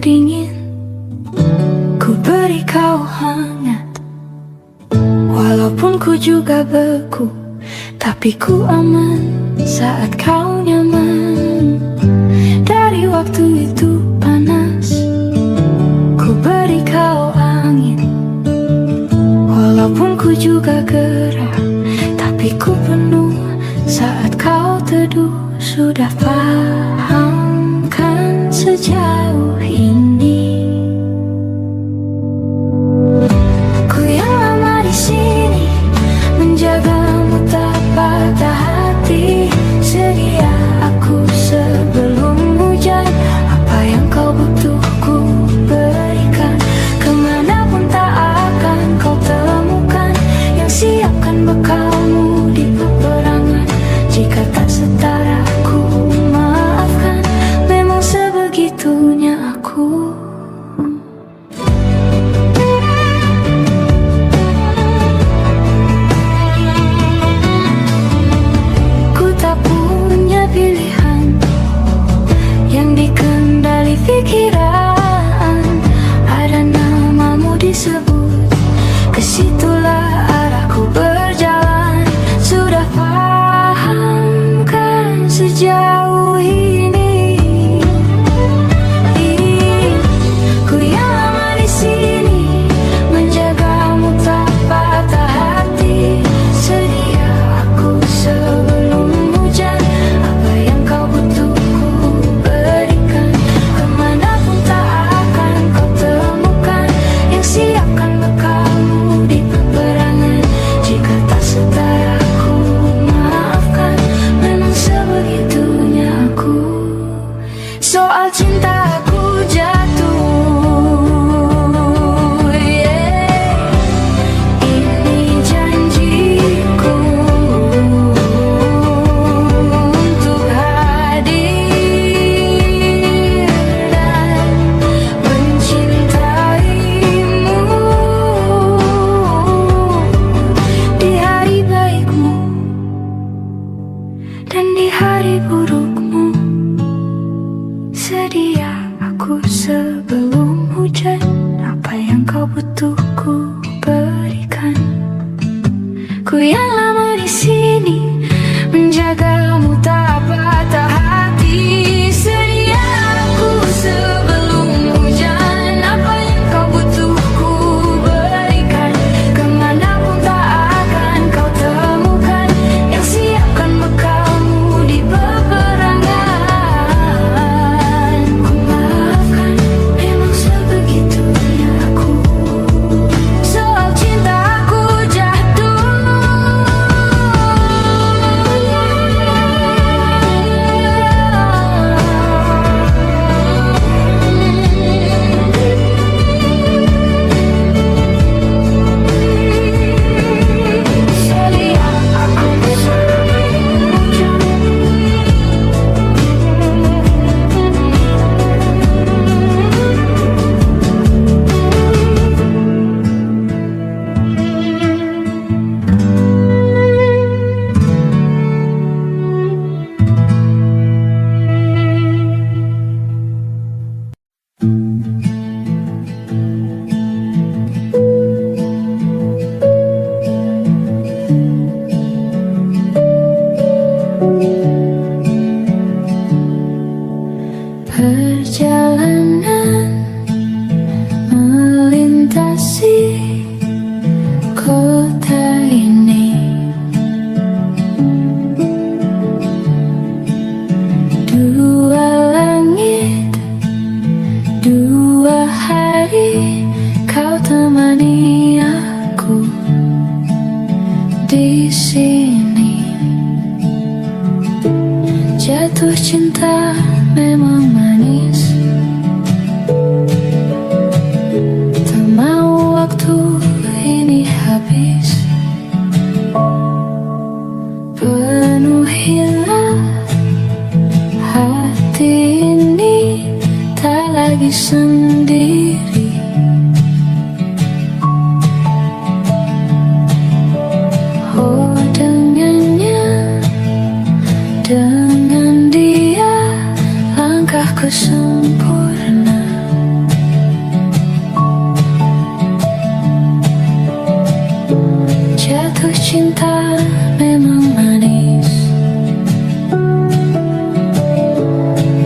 dingin, ku beri kau hangat. Walaupun ku juga beku, tapi ku aman saat kau nyaman. Dari waktu itu panas, ku beri kau angin. Walaupun ku juga gerah, tapi ku penuh saat kau teduh. Sudah paham kan sejauh ini? Ku yang lama di sini, menjagamu tak patah hati. Sedia aku sebelum hujan, apa yang kau butuh ku berikan. Kemanapun tak akan kau temukan yang siapkan bekalmu di peperangan. Jika tak setara ku maafkan, memang sebegitunya aku. Ku tak punya pilihan yang dikendali pikiran. Ada namamu disebut, kesitulah arahku berjalan. Sudah paham kan sejauh ini? Ku yang lama di sini, menjagamu tak patah hati. Sedia aku sebelum hujan, apa yang kau butuh ku berikan. Kemanapun tak akan kau temukan yang siapkan bekalmu di peperangan. Jika tak setara ku maafkan, memang sebegitunya aku. Soal cinta aku jatuh, yeah. Ini janjiku untuk hadir dan mencintaimu di hari baikmu dan di hari burukmu. Sedia aku sebelum hujan, apa yang kau butuh ku berikan. Ku yang lama di sini, menjagamu tak patah hati. Sedia aku sebelum hujan, apa yang kau butuh ku berikan. Kemanapun tak akan kau temukan yang siapkan bekalmu di peperangan. Ku maafkan, memang sebegitunya aku. Soal cinta aku jatuh. Sedia aku sebelum hujan. Perjalanan melintasi kota ini, dua langit, dua hari, kau temani aku di sini. Jatuh cinta memang manis, tak mau waktu ini habis. Penuhilah hati ini, tak lagi sendiri. Oh, dengannya, dengan dia langkahku sempurna. Jatuh cinta memang manis,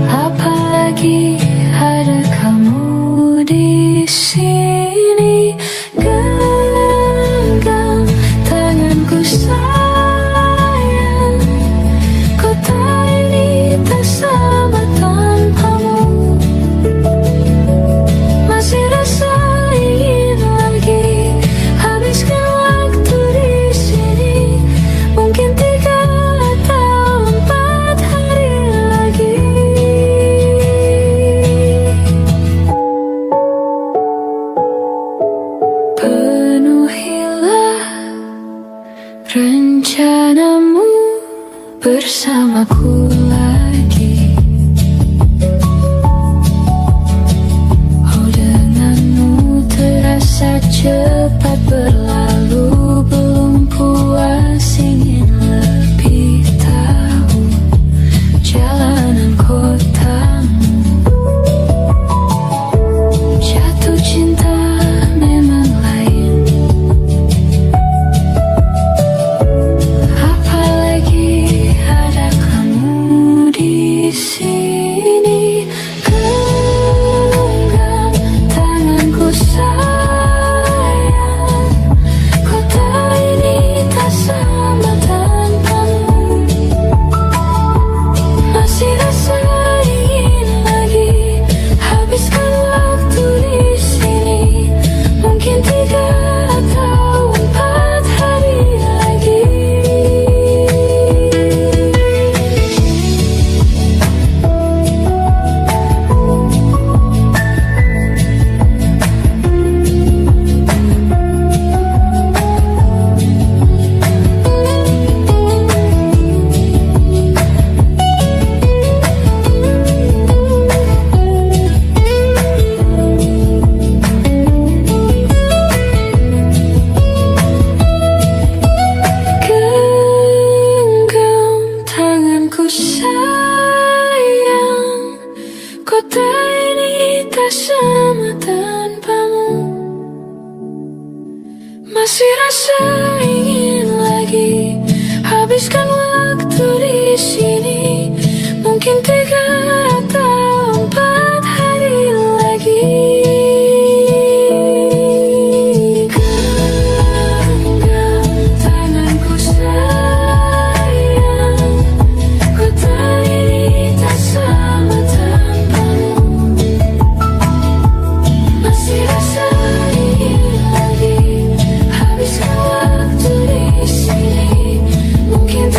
apalagi ada kamu di sini. Genggam tanganku sayang, kota ini tak sama tanpamu. Masih rasa ingin lagi habiskan waktu di sini. Mungkin 3 atau 4 hari lagi. Penuhilah rencanamu bersamaku lagi. Oh, denganmu terasa cepat berlalu. Belum puas ingin lebih tahu jalanan kotamu. Jatuh cinta memang lain, apalagi ada kamu di sini. Genggam tanganku sayang, kota ini tak sama tanpamu. Masih rasa ingin lagi habiskan waktu di sini. Mungkin 3 atau 4 hari lagi. Genggam tanganku sayang, kota ini tak sama tanpamu. Masih rasa ingin lagi habiskan waktu di sini. Mungkin 3 atau 4 hari lagi. Genggam tanganku sayang, kota ini tak sama tanpamu. Masih rasa ingin lagi habiskan waktu di sini. Mungkin 3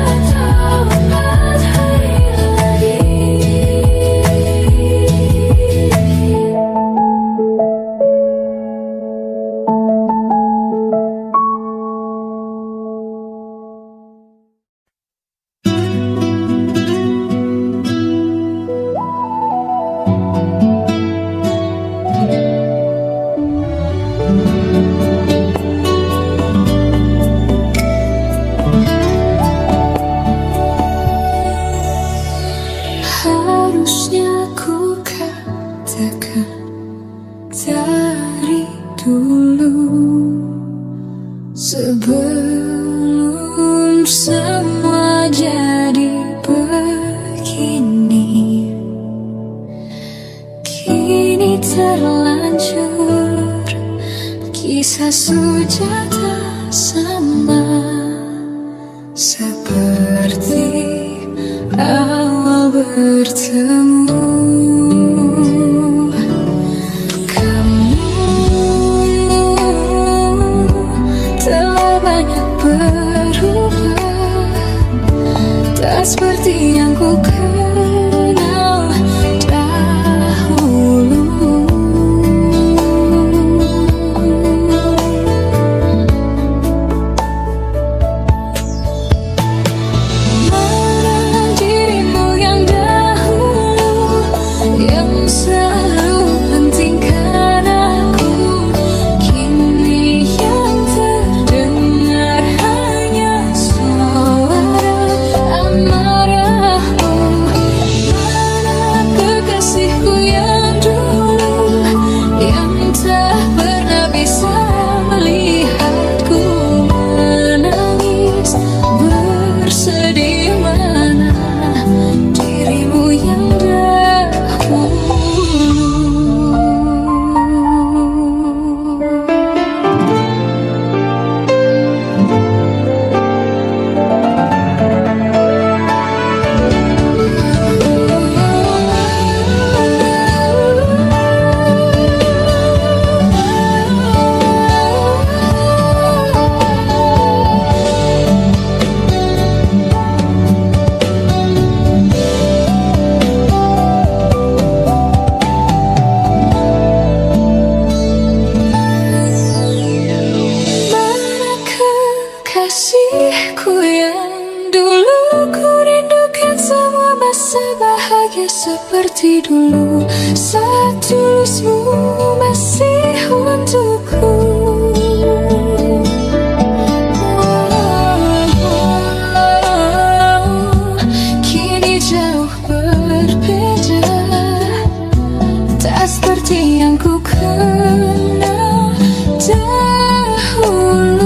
atau 4 hari lagi. Harusnya ku katakan dari dulu, sebelum semua jadi begini. Kini terlanjur, kisah sudah tak sama seperti awal bertemu. Kamu telah banyak berubah, tak seperti yang ku kenal dahulu. Mana dirimu yang dahulu seperti dulu, saat tulusmu masih untukku. Kini jauh berbeda, tak seperti yang ku kenal dahulu.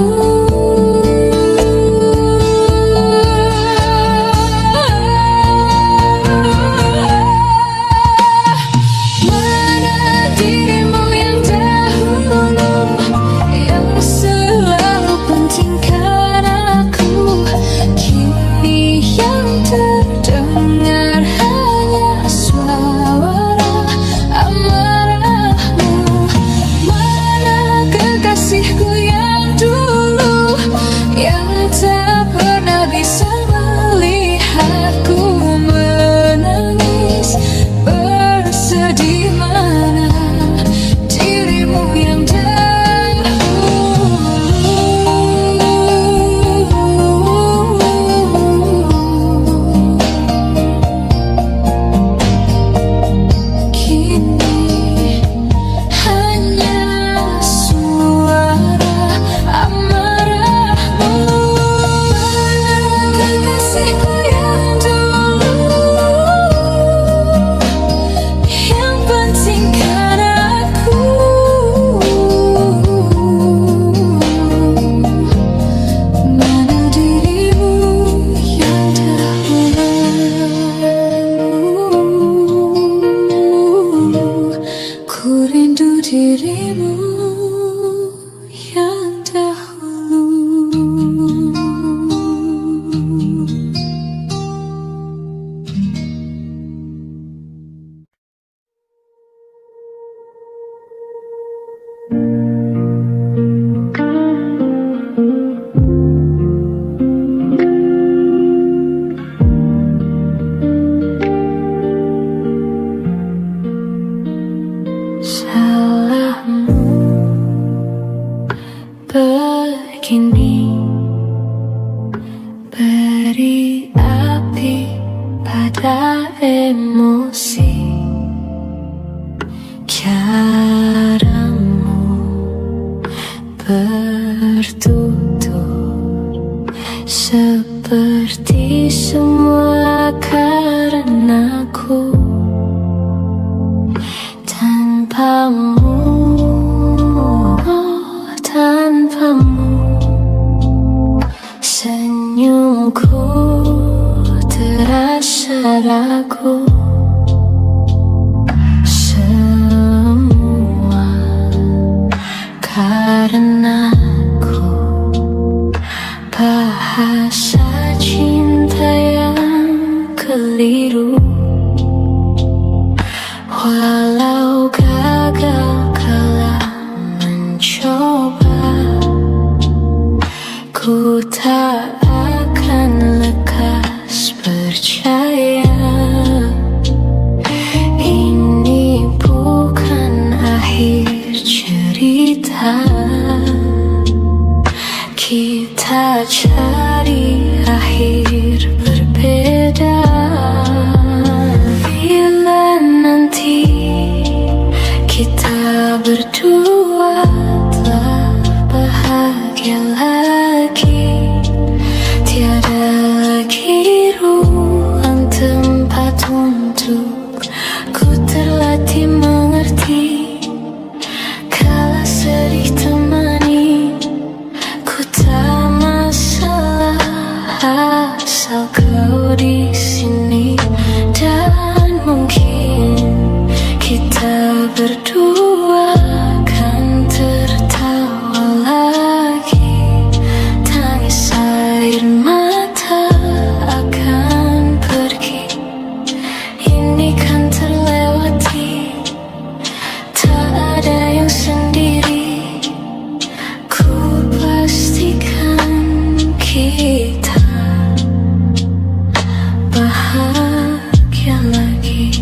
Dirimu yang dahulu. Begini, beri api pada emosi. Caramu bertutur seperti semua karenaku. Tanpamu, senyumku terasa ragu. Semua karenaku, bahasa cinta yang keliru. Walau gagal kala mencoba, ku tak akan lekas percaya. Ini bukan akhir cerita, kita cari akhir berbeda. Bila nanti kita berdua telah bahagia lagi, tiada lagi ruang tempat untuk ku terlatih mengerti. Kala sedih temani, ku tak masalah asal kau di sini. Dan mungkin kita berdua kan tertawa lagi. Tangis air mata akan pergi, ini kan terlewati. Tak ada yang sendiri, ku pastikan kita bahagia lagi.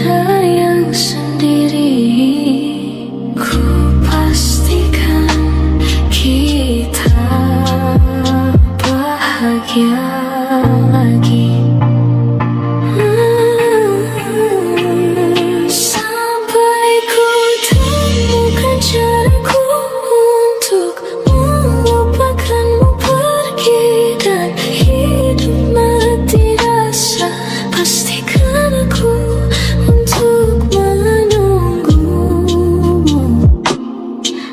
ada yang sendiri. Ku pastikan kita bahagia lagi. Sampai ku temukan caraku untuk melupakanmu pergi dan hidup mati rasa. Pastikan aku untuk menunggumu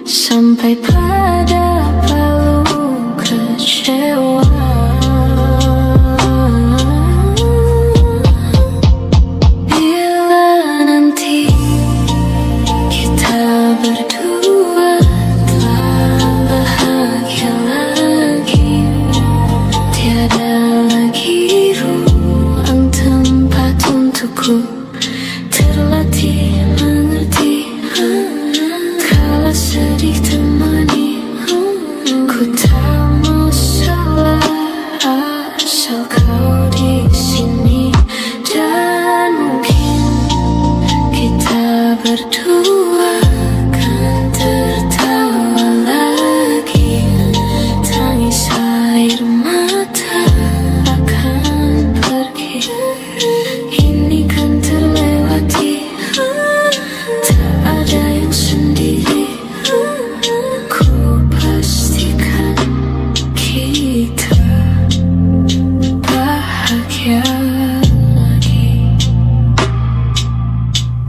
sampai pada palu kecewa. Bila nanti kita berdua telah bahagia lagi, tiada lagi ruang tempat untukku terlatih mengerti. Kala sedih temani, ku tak mau salah asal kau di sini. Dan mungkin kita berdua kan tertawa lagi. Tangis air mata akan pergi, ini kan terlewati. Tak ada yang sendiri. Ku pastikan kita bahagia lagi.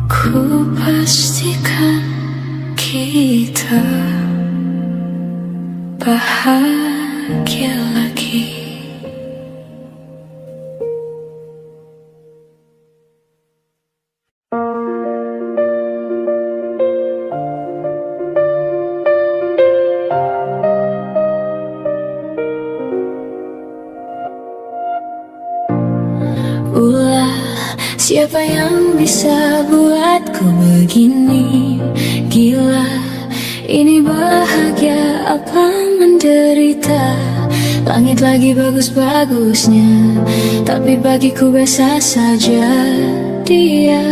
Ku pastikan kita bahagia lagi. Ulah, siapa yang bisa buatku begini? Gila, ini bahagia apa menderita? Langit lagi bagus-bagusnya, tapi bagiku biasa saja. Dia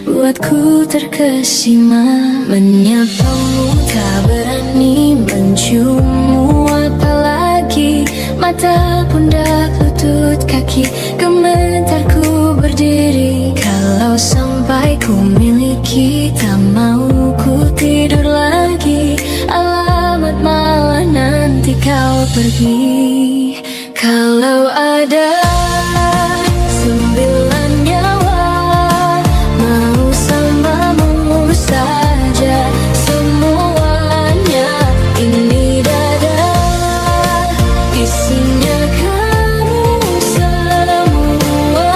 buatku terkesima. Menyapamu tak berani, menciummu apalagi. Mata, pundak, lutut, kaki, gemetarku berdiri. Kalau sampai ku miliki, tak mau ku tidur lagi. Alamat malah nanti kau pergi. Kalau ada 9 nyawa, mau samamu saja semuanya. Ini dada, isinya kamu semua.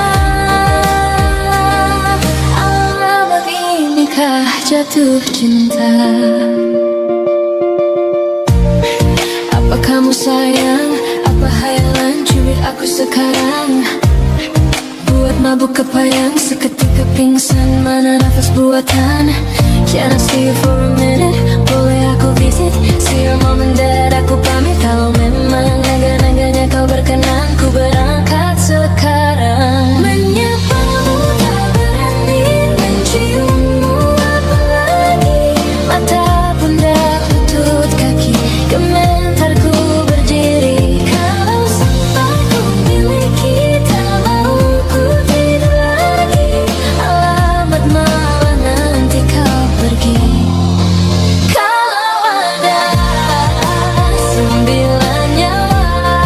Alamat inikah jatuh cinta? Apa kamu sayang? Apa hayalan cubit aku sekarang? Buat mabuk kepayang, seketika pingsan. Mana nafas buatan? Can I see you for a minute? Boleh aku visit? See your mom and dad, aku pamit. Kalau memang naga-naganya kau berkenan, ku berangkat sekarang. Menyapamu tak berani, menciummu apalagi. Mata, pundak, lutut, kaki, gemetarku berdiri. Kalau sampai ku miliki, tak mau ku tidur lagi. Alamat malah nanti kau pergi. Kalau ada 9 nyawa,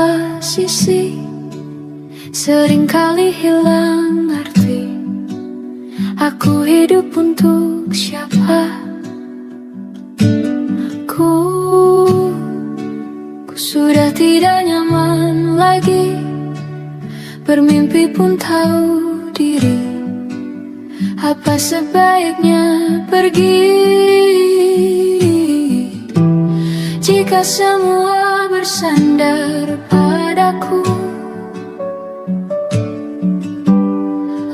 semua sisi seringkali hilang arti. Aku hidup untuk siapa? Ku sudah tidak nyaman lagi. Bermimpi pun tahu diri. Apa sebaiknya pergi jika semua bersandar padaku?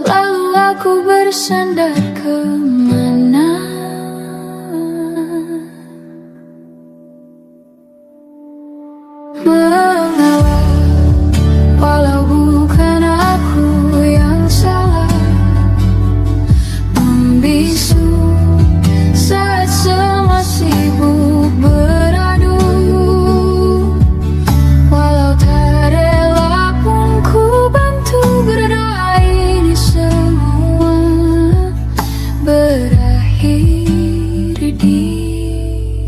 Lalu aku bersandar kemana? Mengalah, walau bukan aku yang salah. Membisu saat semua sibuk beradu. Walau tak rela pun ku bantu berdoa ini semua berakhir di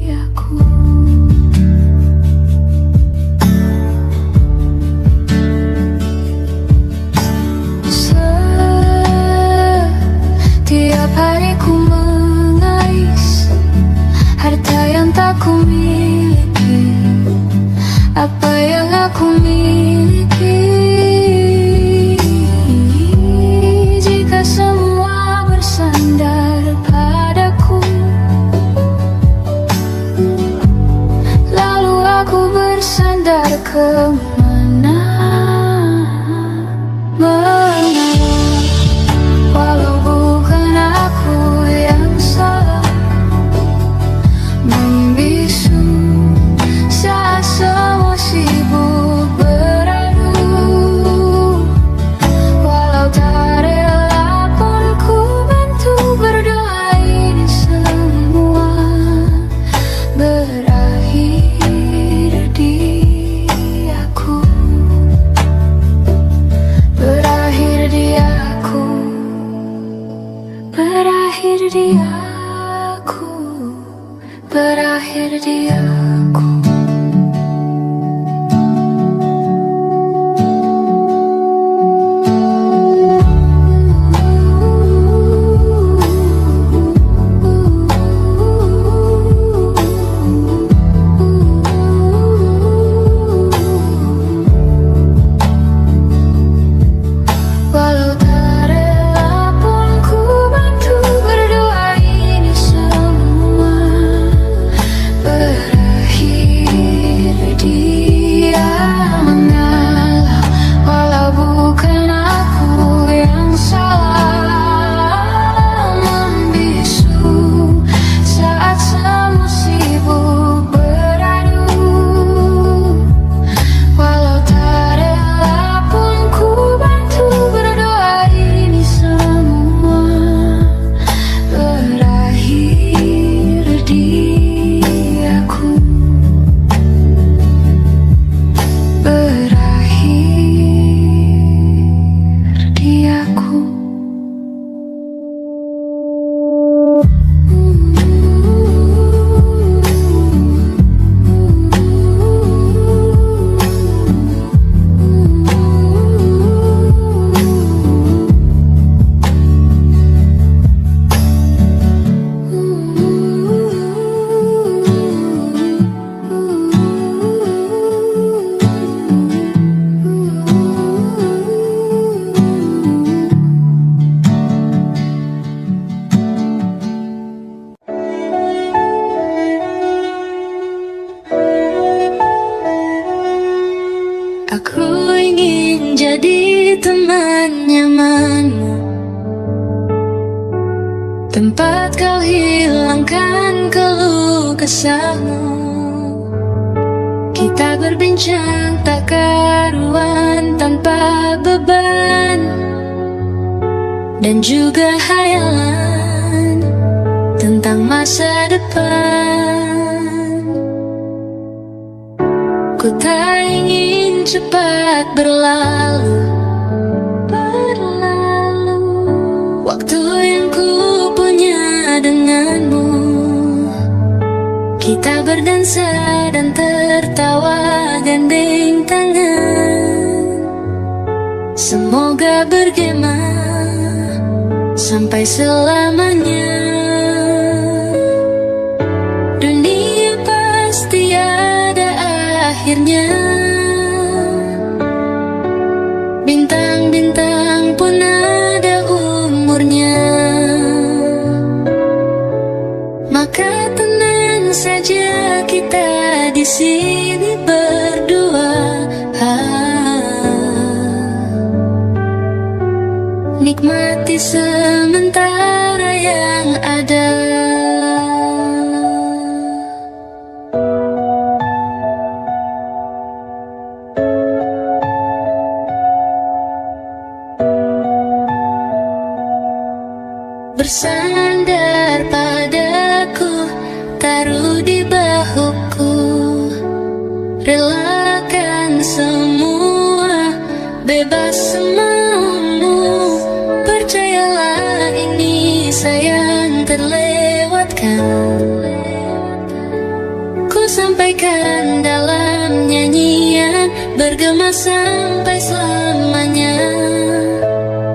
aku. Setiap hari ku mengais harta yang tak ku miliki. Apa yang aku miliki jika semua bersandar padaku? Lalu aku bersandar kemana? Mengalah, walau bukan aku yang salah. Membisu saat semua sibuk beradu. Walau tak rela pun ku bantu berdoa ini semua berakhir di aku. Berakhir di aku. Berakhir di aku. Berakhir di aku. Walau tak rela pun ku bantu berdoa ini semua berakhir dia. Mengalah, walau bukan aku yang salah. Membisu saat semua sibuk beradu. Walau tak rela pun ku bantu berdoa ini semua berakhir di aku. Berakhir di aku. Aku ingin jadi teman nyamanmu, tempat kau hilangkan keluh kesahmu. Kita berbincang tak karuan tanpa beban, dan juga hayalan tentang masa depan. Ku tak ingin cepat berlalu. Waktu yang ku punya denganmu Kita berdansa dan tertawa gandeng tangan. Semoga bergema sampai selamanya. Dunia pasti ada akhirnya. Bintang-bintang pun ada umurnya. Maka tenang saja kita di sini berdua. Nikmati sementara yang ada. Bersandar padaku, taruh di bahuku, relakan semua, bebas semaumu. Percayalah ini sayang terlewatkan. Ku sampaikan dalam nyanyian, bergema sampai selamanya.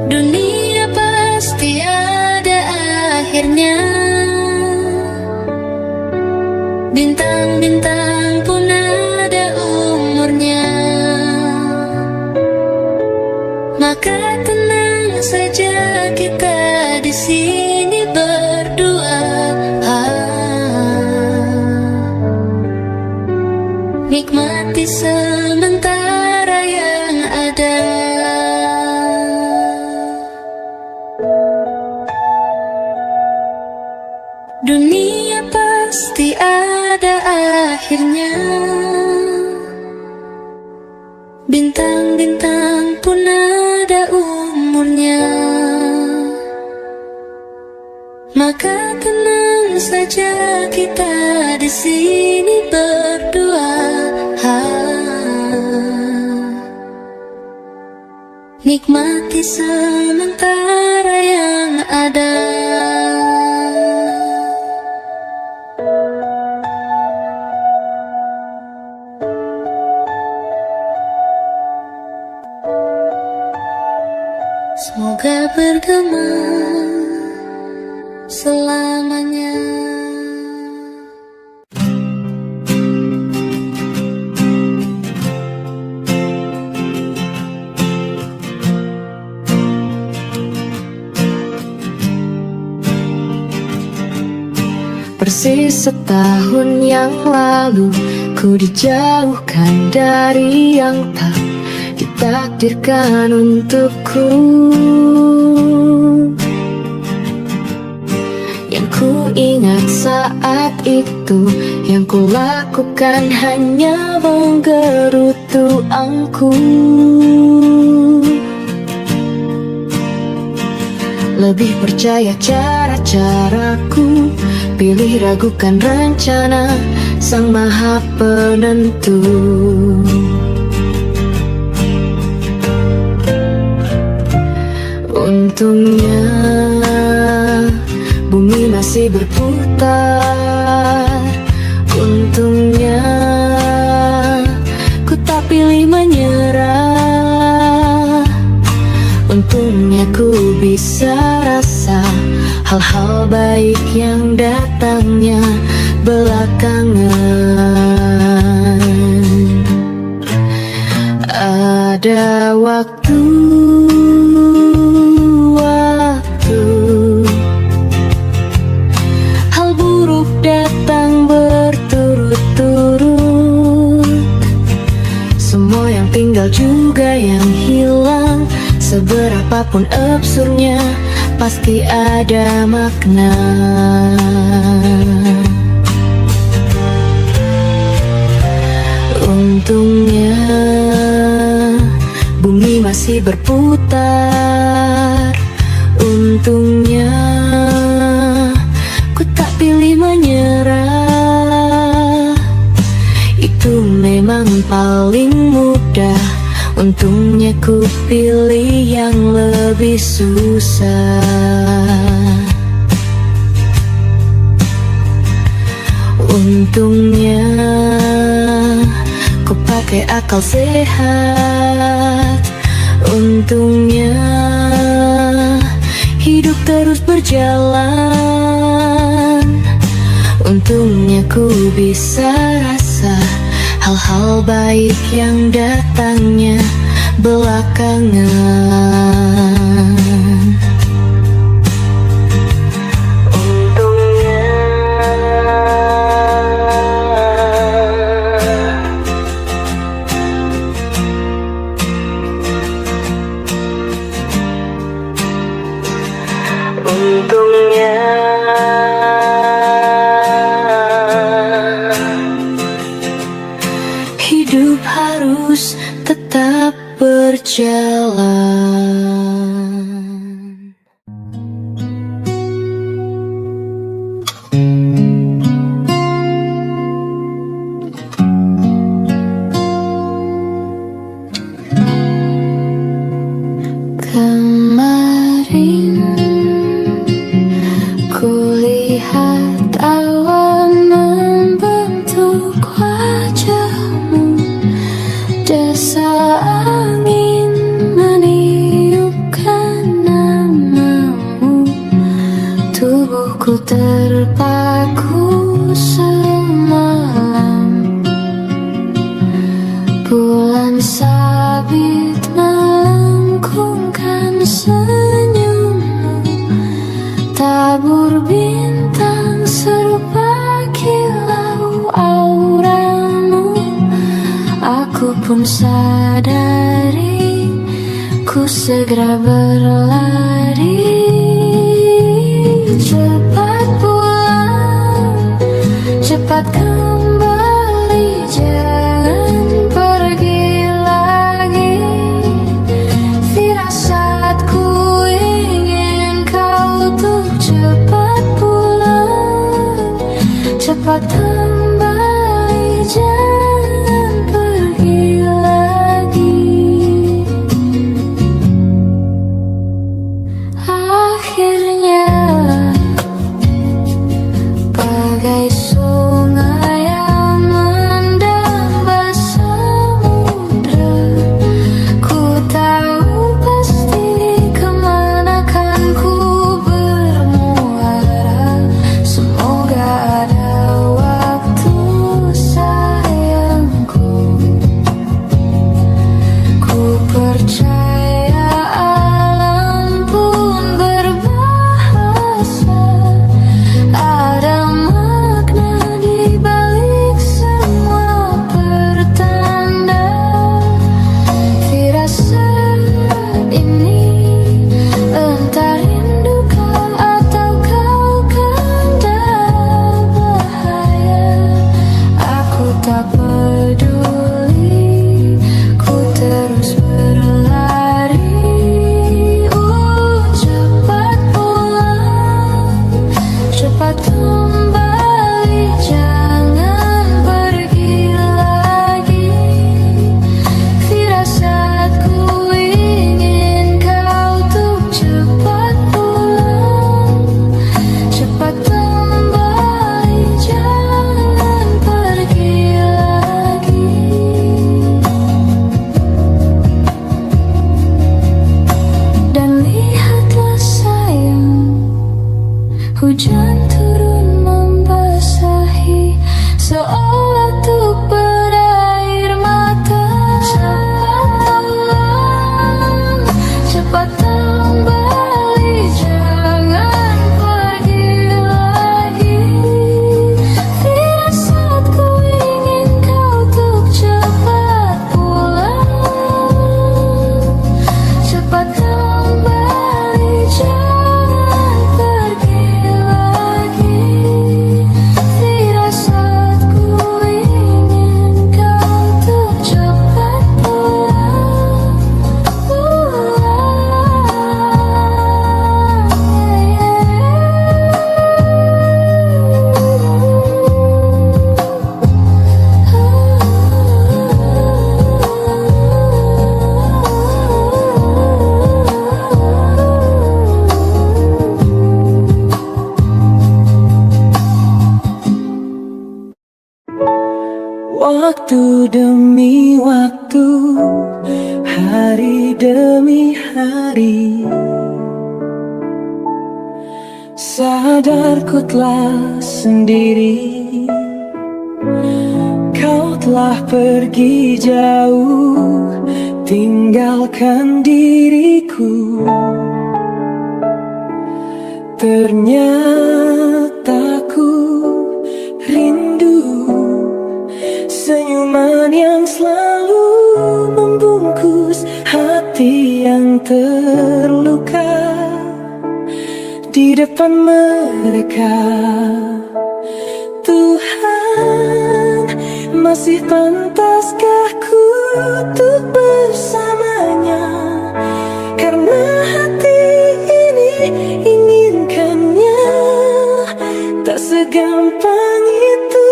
Dunia pasti ada akhirnya. Bintang-bintang pun ada umurnya. Maka tenang saja kita di sini berdua. Nikmati sementara yang ada. Dunia pasti ada akhirnya. Bintang-bintang pun ada umurnya. Maka tenang saja kita di sini berdua. Nikmati sementara yang ada. Semoga bergema selamanya. Persis setahun yang lalu, ku dijauhkan dari yang tak ditakdirkan untukku. Yang ku ingat saat itu, yang ku lakukan hanya menggerutu angku. Lebih percaya cara-caraku, pilih ragukan rencana Sang Maha Penentu. Untungnya bumi masih berputar. Untungnya ku tak pilih menyerah. Untungnya ku bisa rasa hal-hal baik yang datangnya belakangan. Ada waktu hal buruk datang berturut-turut. Semua yang tinggal juga yang hilang. Seberapapun absurdnya, pasti ada makna. Untungnya bumi masih berputar. Untungnya ku tak pilih menyerah. Itu memang paling mudah. Untungnya ku pilih yang lebih susah. Untung akal sehat. Untungnya hidup terus berjalan. Untungnya ku bisa rasa hal-hal baik yang datangnya belakangan. Untungnya hidup harus tetap berjalan. Kemarin kulihat awan membentuk wajahmu, desa angin meniupkan namamu. Tubuhku terpaku semalam, bulan sabit melengkungkan senyummu. Tabur bintang serupa kilau auramu. Aku pun sadari, ku segera berlari. Cepat pulang, cepat kembali, jangan pergi lagi. Firasatku ingin kau tuh cepat pulang, cepat kembali, jangan pergi lagi. Akhirnya bagai sungai yang mendamba samudra, ku tahu pasti kemana kan ku bermuara. Semoga ada waktu sayangku, ku percaya alam pun berbahasa. Ada makna di balik semua pertanda. Firasat ini entah rindu kau atau kau kanda bahaya. Aku tak peduli, ku terus berlari. demi hari. Sadar ku telah sendiri, kau telah pergi jauh, tinggalkan diriku. Ternyata ku rindu senyuman yang selalu membungkus hati yang terluka. Di depan mereka, Tuhan, masih pantaskah ku untuk bersamanya? Karena hati ini inginkannya, tak segampang itu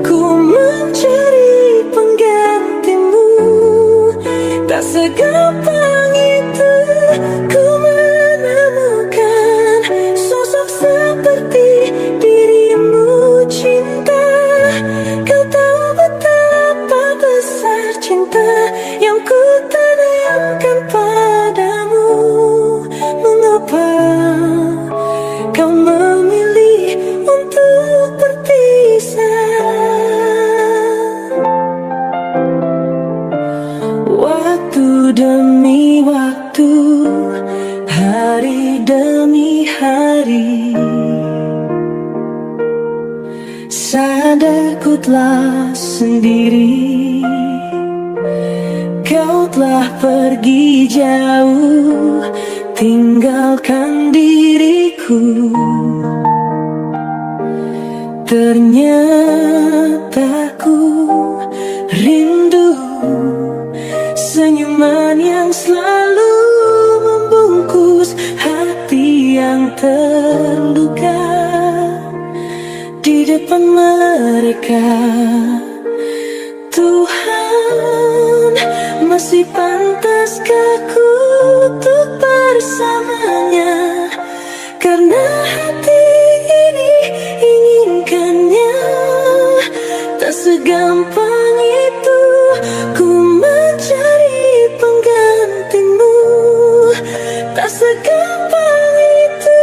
ku mencari penggantimu. Tak segampang itu ku menemukan sosok seperti dirimu, cinta. Kau tahu betapa besar cinta yang ku tanamkan padamu. Mengapa kau memilih untuk berpisah? Waktu demi waktu, hari demi hari, sadar ku telah sendiri, kau telah pergi jauh, tinggalkan diriku. Ternyata ku rindu senyuman yang selalu membungkus hati yang terluka. Di depan mereka, Tuhan, masih pantaskah ku untuk bersamanya? Karena hati ini inginkannya, tak segampang itu ku mencari penggantimu. Tak segampang itu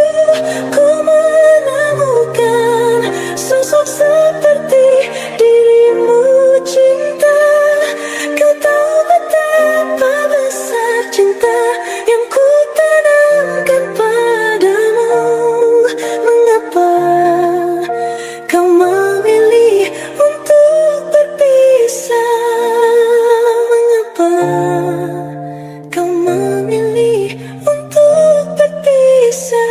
ku menemukan sosok seperti dirimu, cinta. Kau tahu betapa besar cinta yang ku tanamkan padamu. Mengapa kau memilih untuk berpisah? Mengapa kau memilih untuk berpisah?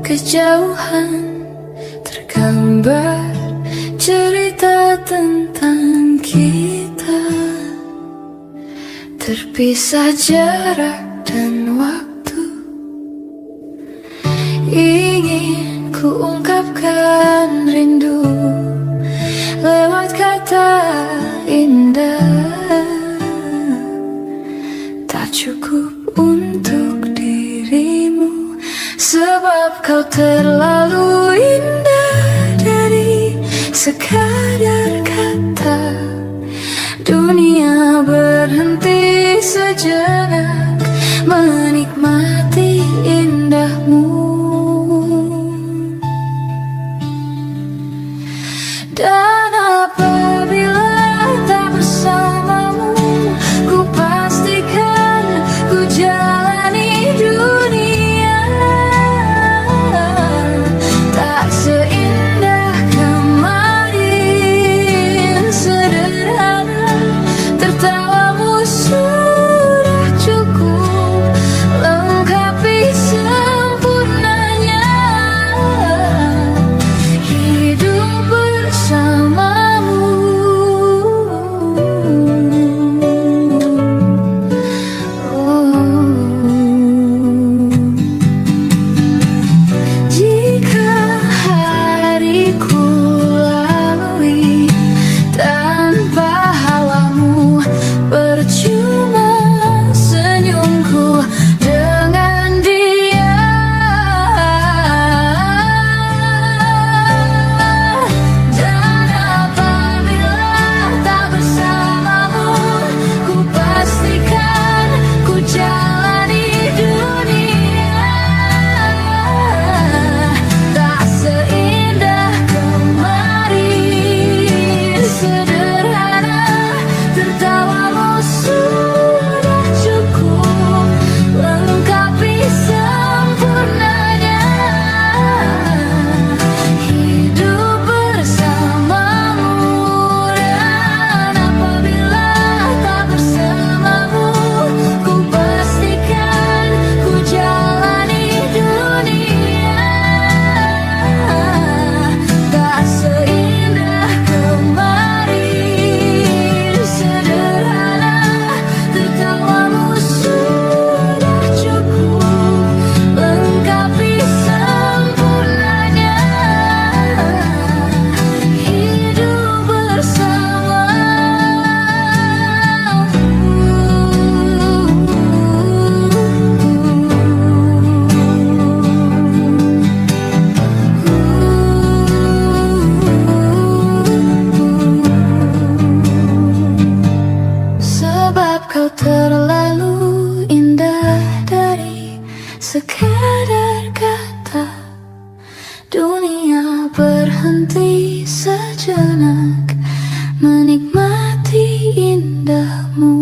Kejauhan tergambar cerita tentang kita, terpisah jarak dan waktu. Ingin ku ungkapkan rindu lewat kata indah, tak cukup untuk dirimu. Sebab kau terlalu indah dari sekadar kata. Dunia berhenti sejenak menikmati indahmu. Dan apabila tak bersamamu, ku pastikan ku jalani dunia tak seindah kemarin. Sederhana tertawa kau terlalu indah dari sekadar kata. Dunia berhenti sejenak menikmati indahmu.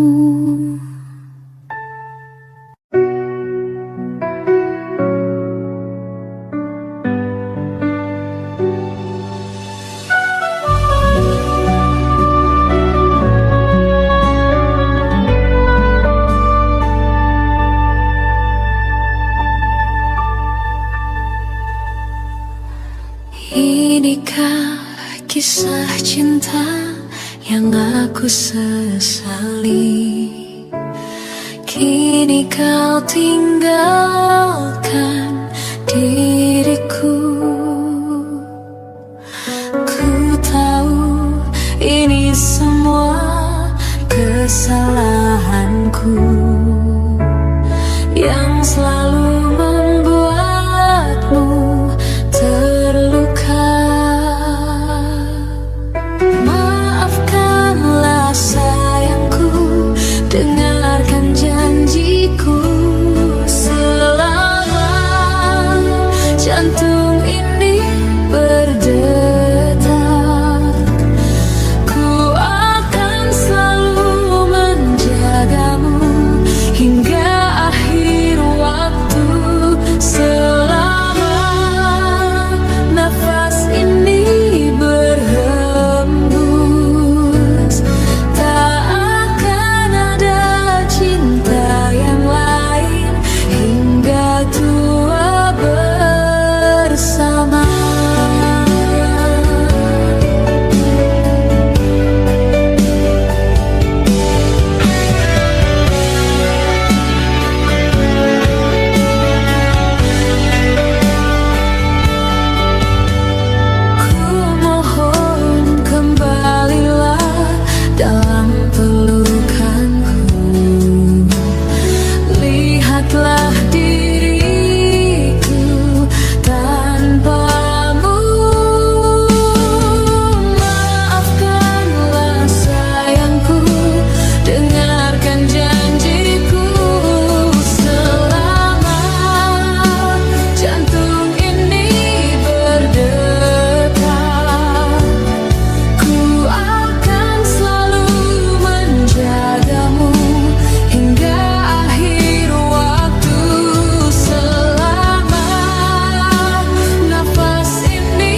Inikah kisah cinta yang aku sesali? Kini kau tinggalkan diriku. Ku tahu ini semua kesalahanku yang selalu membuatmu terluka. Maafkanlah sayangku, dengarkan janjiku. Selama jantung ini berdetak, ku akan selalu menjagamu hingga akhir waktu. Selama nafas ini berhembus, tak akan ada cinta yang lain hingga tua bersama. Ku mohon kembalilah dalam pelukanku. Lihatlah diriku tanpamu. Maafkanlah sayangku, dengarkan janjiku. Selama jantung ini berdetak, ku akan selalu menjagamu hingga akhir waktu. Selama nafas ini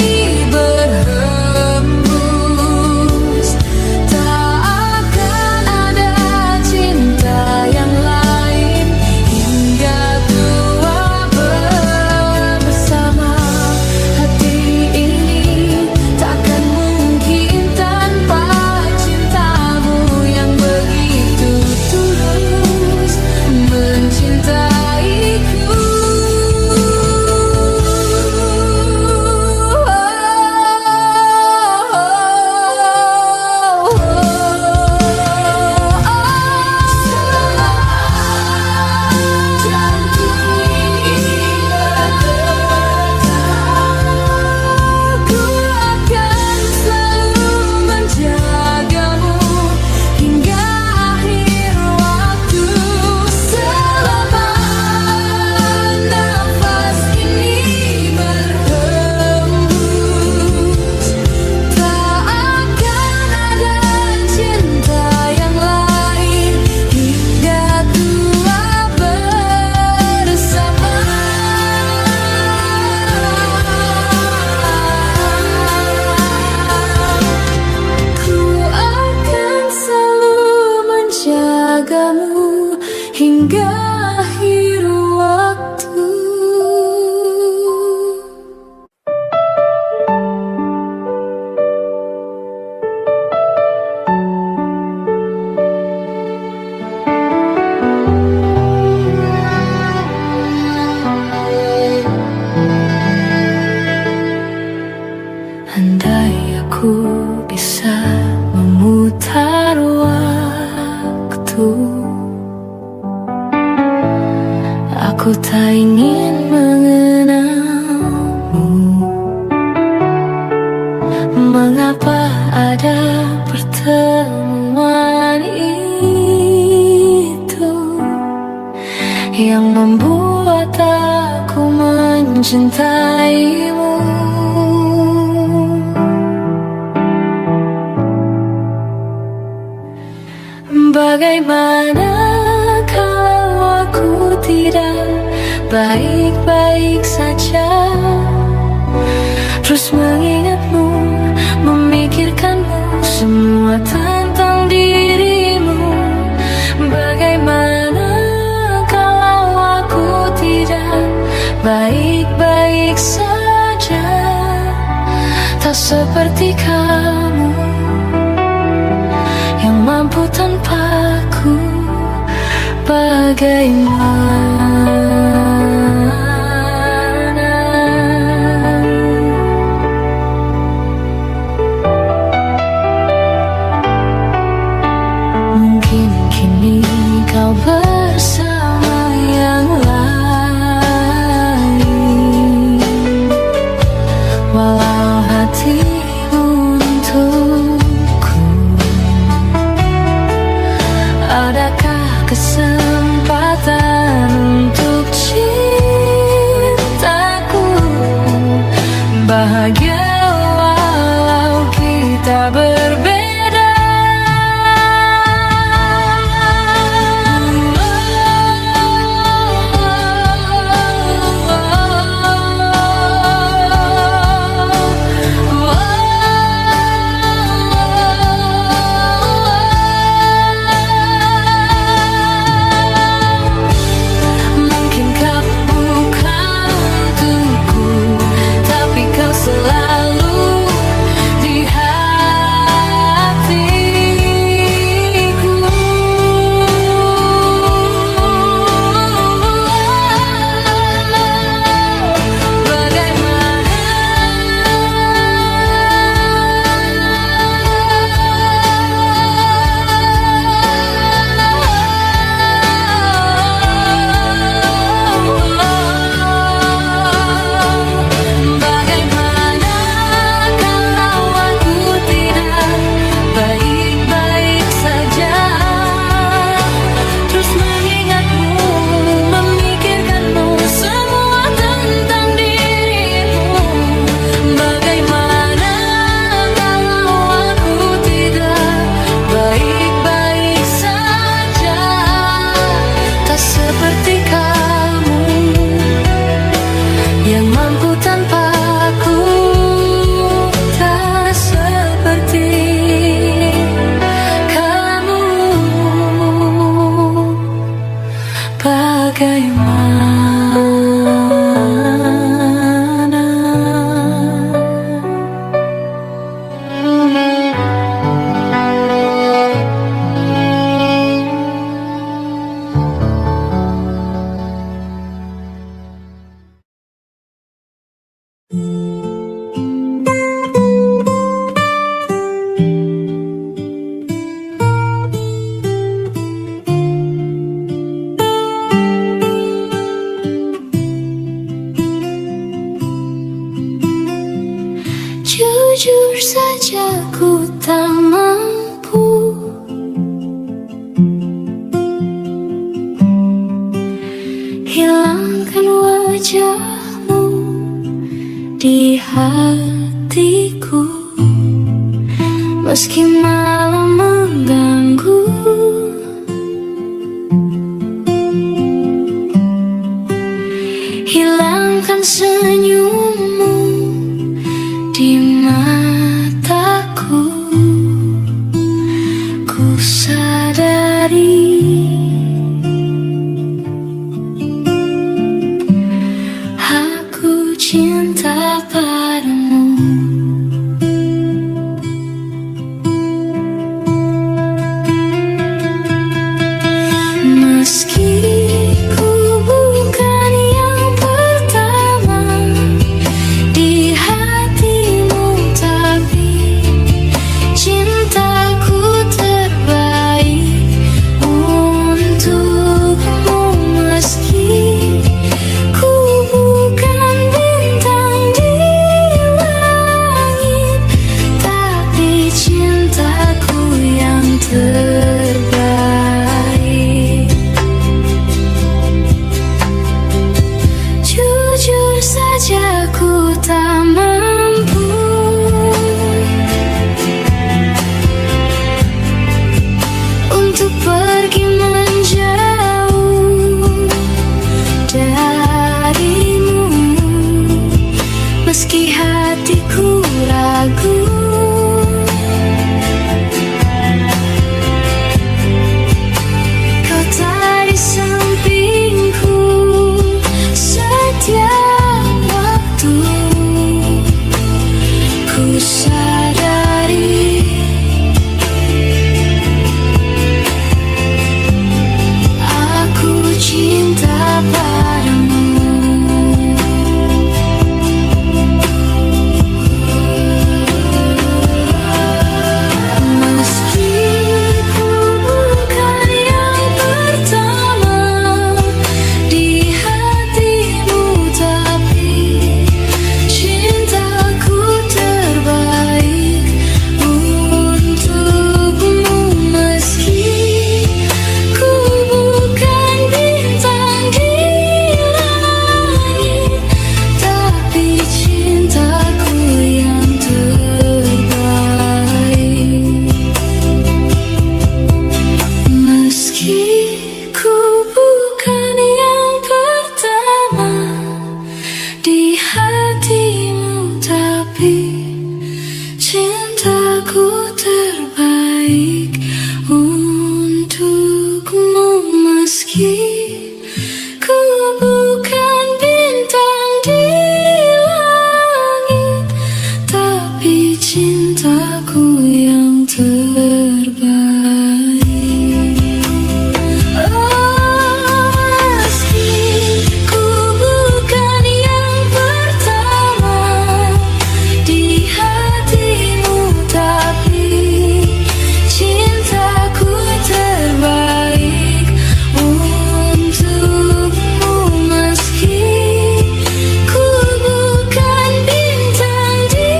berhembus, tak akan ada cinta yang lain hingga tua bersama. Hati ini takkan mungkin tanpa cintamu yang begitu tulus mencintaiku. Ku akan selalu menjagamu hingga akhir waktu. Selama nafas ini berhembus, tak akan ada cinta yang lain hingga tua bersama. Ku akan selalu menjagamu hingga akhir waktu. Andai aku bisa memutar waktu, aku tak ingin mengenalmu. Mengapa ada pertemuan ini? membuat aku mencintaimu. Bagaimana kalau aku tidak baik-baik saja, terus mengingatmu, memikirkanmu, semua tentang dirimu. Bagaimana kalau aku tidak baik-baik saja, tak seperti kamu yang mampu tanpaku. Bagaimana mungkin kini kau bersama yang lain, walau hatimu untukku. Adakah kesempatan untuk cintaku bahagia walau kita berbeda? Jujur saja ku tak mampu hilangkan wajahmu di hatiku, meski malam mengganggu. Hilangkan senyummu di mataku, ku sadari aku cinta padamu. Meski ku bukan yang pertama di hatimu, tapi cintaku terbaik untukmu. Meski ku bukan bintang di langit, tapi cintaku yang terbaik. pergi menjauh darimu, meski hatiku ragu. Kau tak di sampingku setiap waktu. Ku sadari aku cinta padamu. Meski ku bukan yang pertama di hatimu, tapi cintaku terbaik untukmu. Meski ku bukan bintang di langit, tapi cintaku yang terbaik. Meski ku bukan yang pertama di hatimu, tapi cintaku terbaik untukmu. Meski ku bukan bintang di langit, tapi cintaku yang terbaik. Meski ku bukan yang pertama di hatimu, tapi cintaku terbaik untukmu. Meski ku bukan bintang di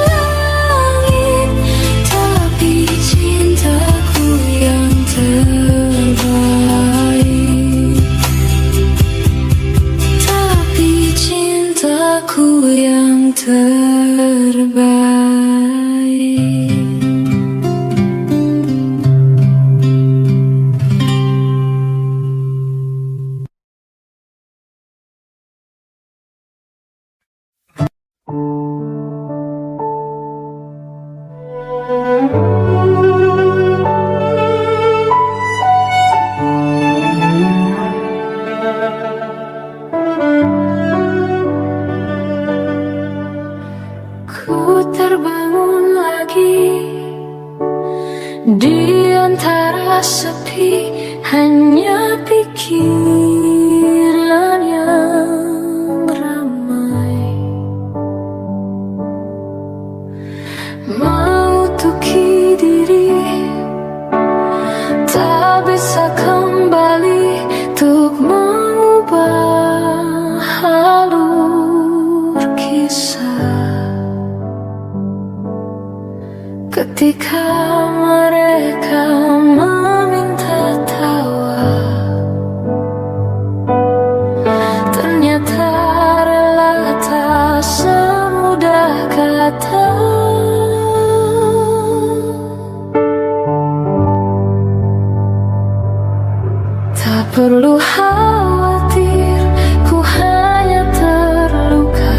langit, tapi cintaku yang terbaik. Tapi cintaku yang terbaik. Ku terbangun lagi di antara sepi, hanya pikiran yang ramai. Mau tuki diri, tak bisa kembali untuk mengubah alur kisah. Ketika mereka meminta tawa, ternyata rela tak semudah kata. Tak perlu khawatir, ku hanya terluka,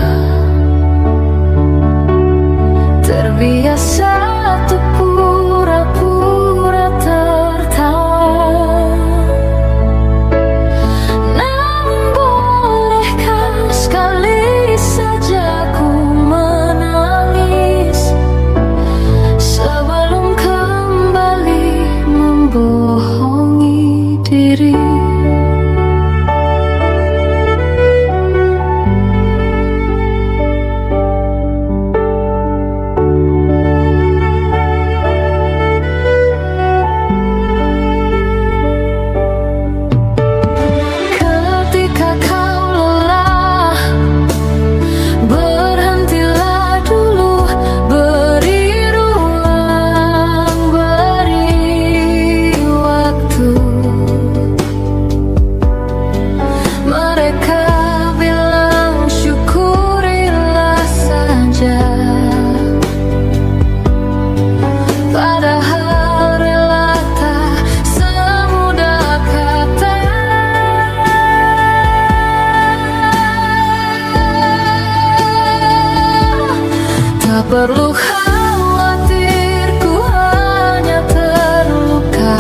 terbiasa untuk pura-pura tertawa. Namun bolehkah sekali saja ku menangis sebelum kembali membohongi diri. perlu khawatir, ku hanya terluka.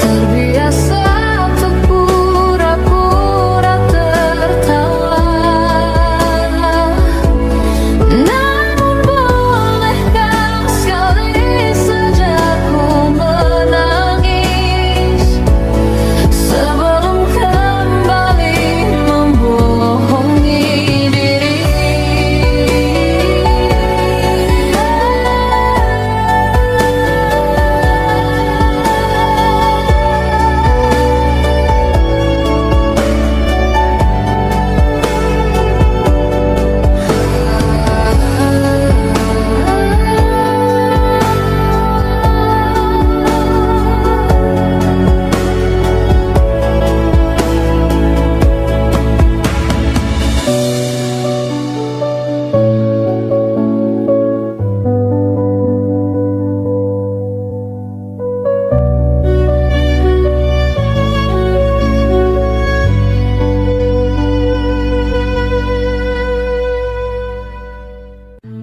Terbiasa untuk pura-pura tertawa. Namun bolehkah sekali saja ku menangis sebelum kembali membohongi diri.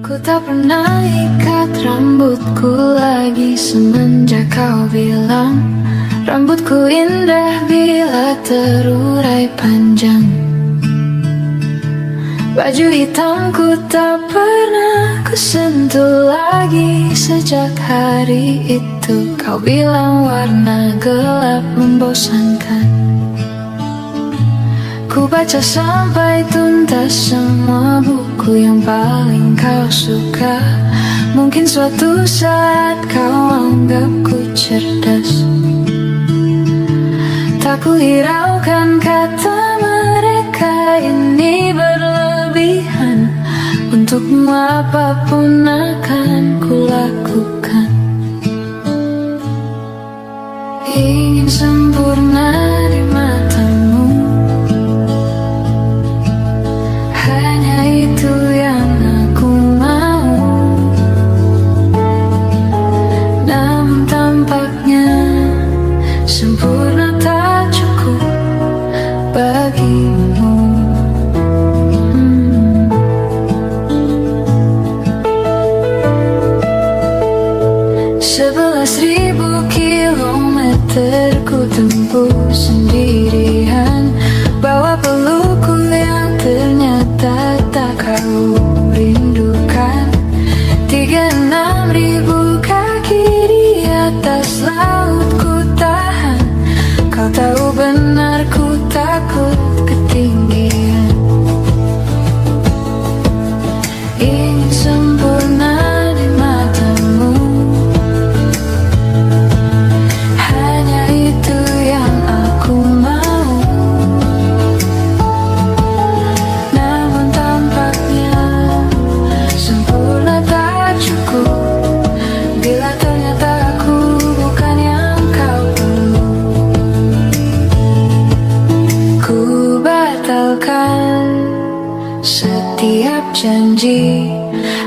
Ku tak pernah ikat rambutku lagi semenjak kau bilang rambutku indah bila terurai panjang. Baju hitamku tak pernah ku sentuh lagi sejak hari itu. Kau bilang warna gelap membosankan. Ku baca sampai tuntas semua buku yang paling kau suka. Mungkin suatu saat kau anggapku cerdas. Tak ku hiraukan kata mereka ini berlebihan. Untukmu apapun akan ku lakukan. Ingin sempurna di matamu, hanya itu yang aku mau. Namun tampaknya sempurna tak cukup bagimu. 11.000 kilometer ku tempuh sendirian, bawa pelukku yang ternyata tak kau rindukan. 36.000 kaki di atas laut ku tahan. Kau tahu benar ku takut ketinggian. Ingin sempurna di matamu, hanya itu yang aku mau. Namun tampaknya sempurna tak cukup bila ternyata aku bukan yang kau perlu. Ku batalkan setiap janji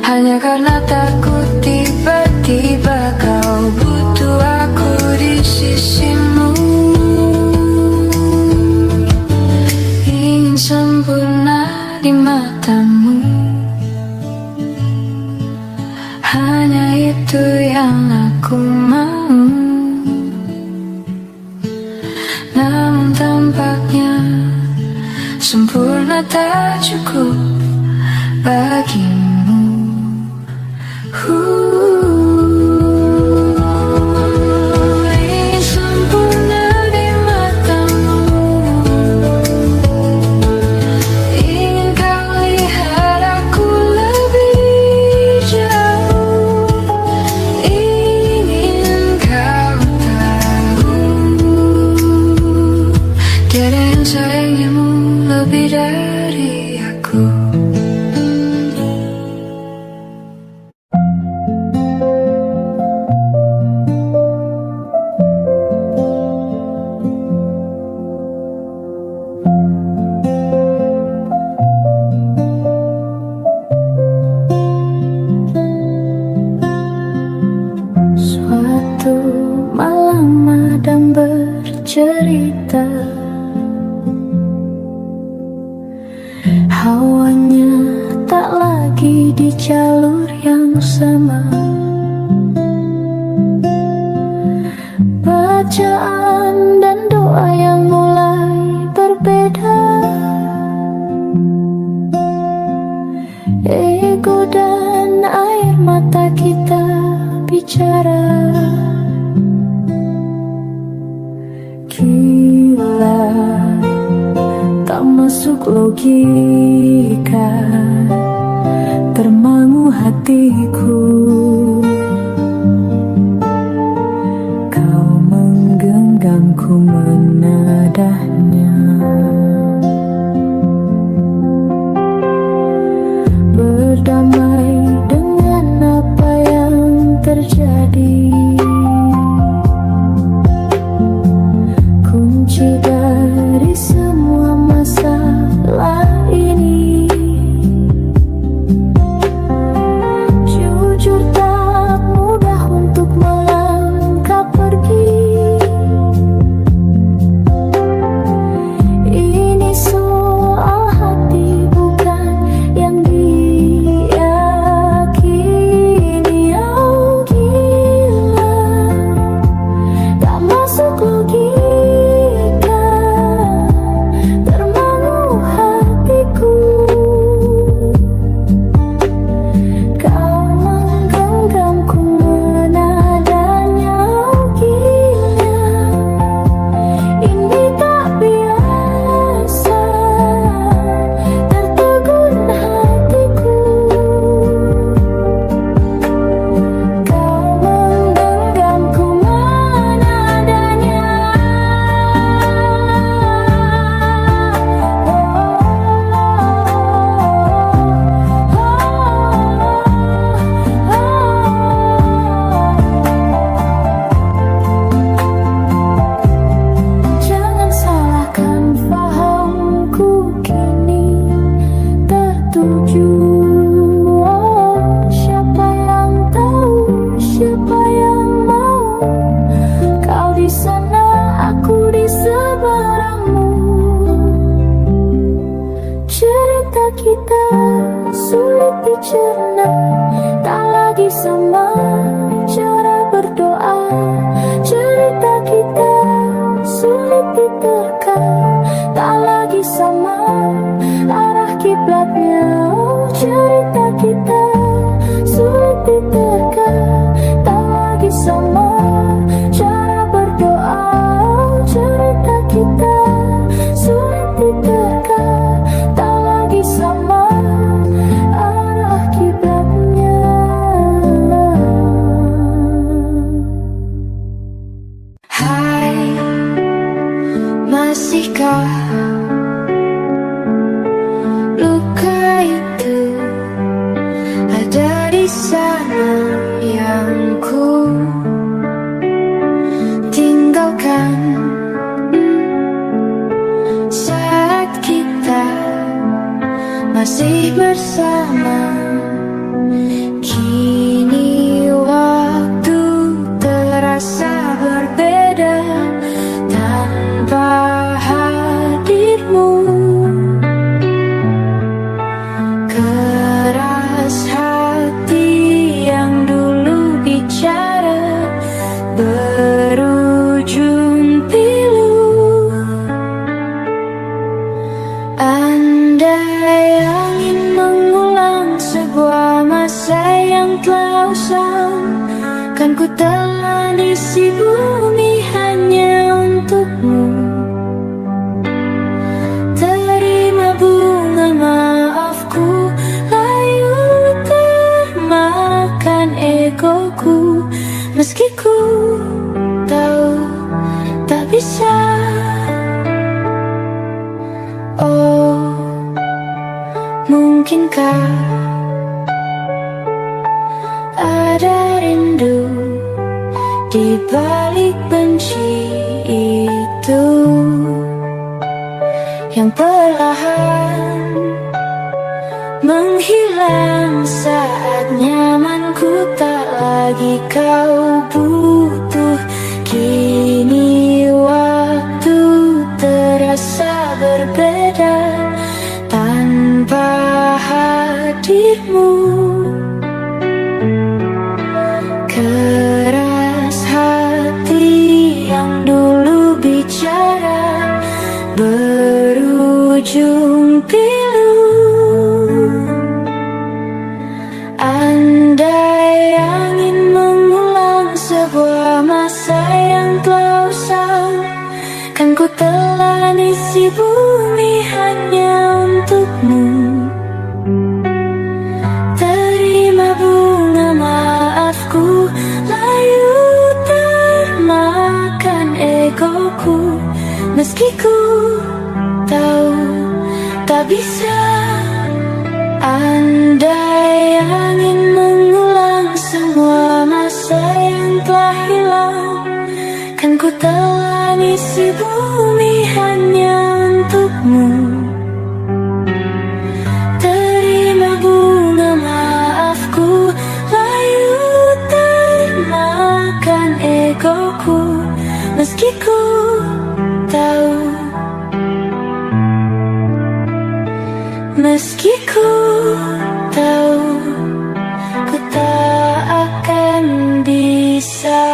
hanya karena takut tiba-tiba kau butuh aku di sisimu. Ingin sempurna di matamu, hanya itu yang aku mau. Namun tampaknya sempurna tak cukup bagimu. Ingin sempurna di matamu, ingin kau lihat aku lebih jauh, ingin kau tahu tiada yang sayangimu lebih dari aku. Suatu malam Adam bercerita, hawanya tak sama. Bacaan dan doa yang mulai berbeda. Ego dan air mata kita bicara. Gila, tak masuk logika, termangu hatiku. Kau menggenggamku menadahnya. Berdamai dengan apa yang terjadi. Kunci dari semua masalah ini. Jujur tak mudah untuk melangkah pergi. Ini soal hati bukan yang diyakini. Oh gila, tak masuk logika, termangu hatiku. Kau menggenggamku menadanya. Oh gila, ini tak biasa, tertegun hatiku. Kau menggenggamku menadanya. Jangan salahkan fahamku kini tertuju. Siapa yang tahu, siapa yang mau? Kau di sana, aku di seberangmu. Cerita kita sulit dicerna, tak lagi sama cara berdoa. Cerita kita sulit diterka, tak lagi sama arah kiblatnya. Oh, cerita kita sulit diterka, tak lagi sama cara berdoa. Oh, cerita kita sulit diterka, tak lagi sama arah kiblatnya. Hai, masihkah luka itu ada di sana yang ku tinggalkan saat kita masih bersama. Kini waktu terasa berbeda tanpa hadirmu. Keras hati yang dulu bicara berujung pilu. Andai angin mengulang sebuah masa yang telah usang, kan ku telah isi bumi hanya untukmu. Terima bunga maafku, layu termakan egoku. Meski ku tahu tak bisa. Oh, mungkinkah ada rindu di balik benci itu yang perlahan menghilang saat nyamanku tak lagi kau butuh. Kini waktu terasa berbeda tanpa hadirmu. ujung pilu. Andai angin mengulang sebuah masa yang telah usang, kan ku telan isi bumi hanya untukmu. Terima bunga maafku, layu termakan egoku, meski ku tahu tak bisa. Andai angin mengulang semua masa yang telah hilang, kan ku telan isi bumi hanya untukmu. Terima bunga maafku, layu termakan egoku, meski ku tahu, meski ku tahu, ku tak akan bisa.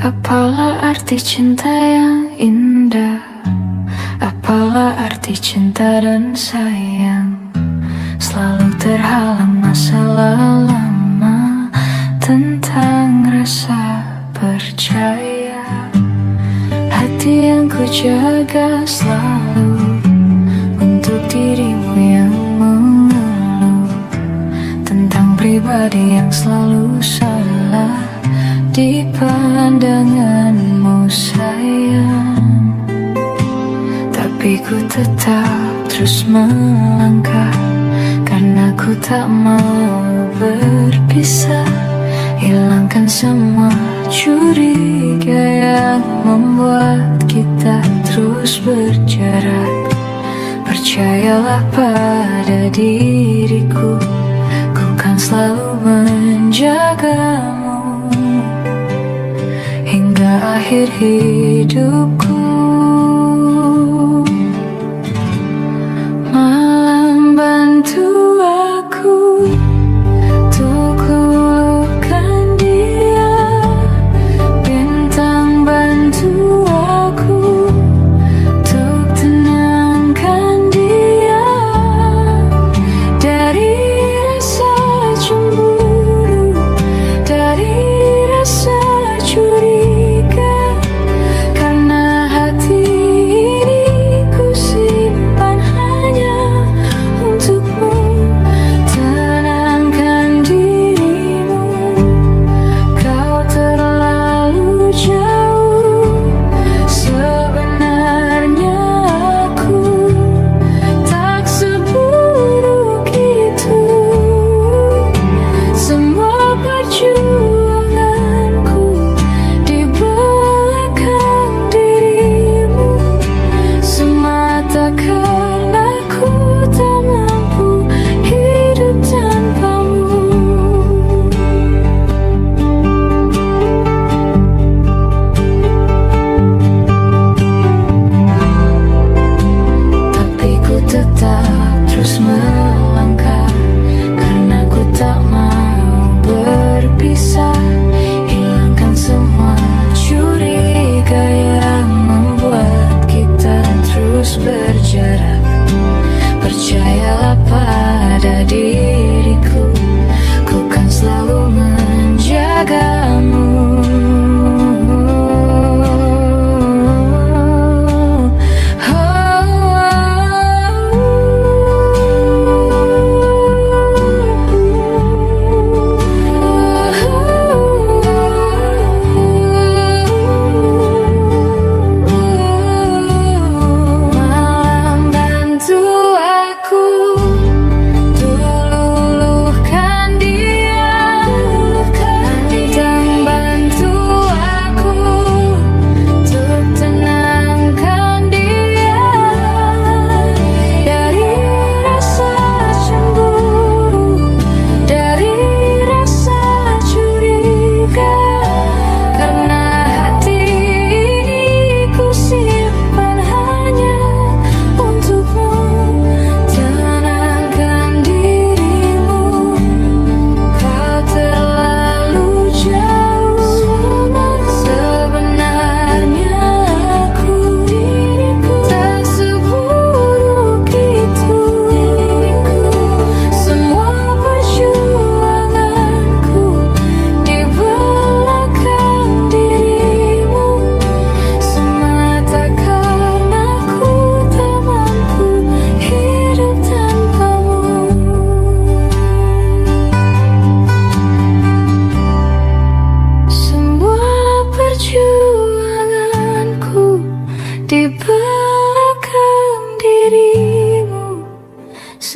Apalah arti cinta yang indah, apalah arti cinta dan sayang, selalu terhalang masalah lama tentang rasa percaya. Hati yang ku jaga selalu untuk dirimu yang mengeluh tentang pribadi yang selalu salah di pandanganmu sayang. Tapi ku tetap terus melangkah, karena ku tak mau berpisah. Hilangkan semua curiga yang membuat kita terus berjarak. Percayalah pada diriku, ku kan selalu menjagamu hingga akhir hidupku. Malam bantu aku untuk luluhkan dia, bintang bantu aku untuk tenangkan dia dari rasa cemburu, dari rasa curiga, karena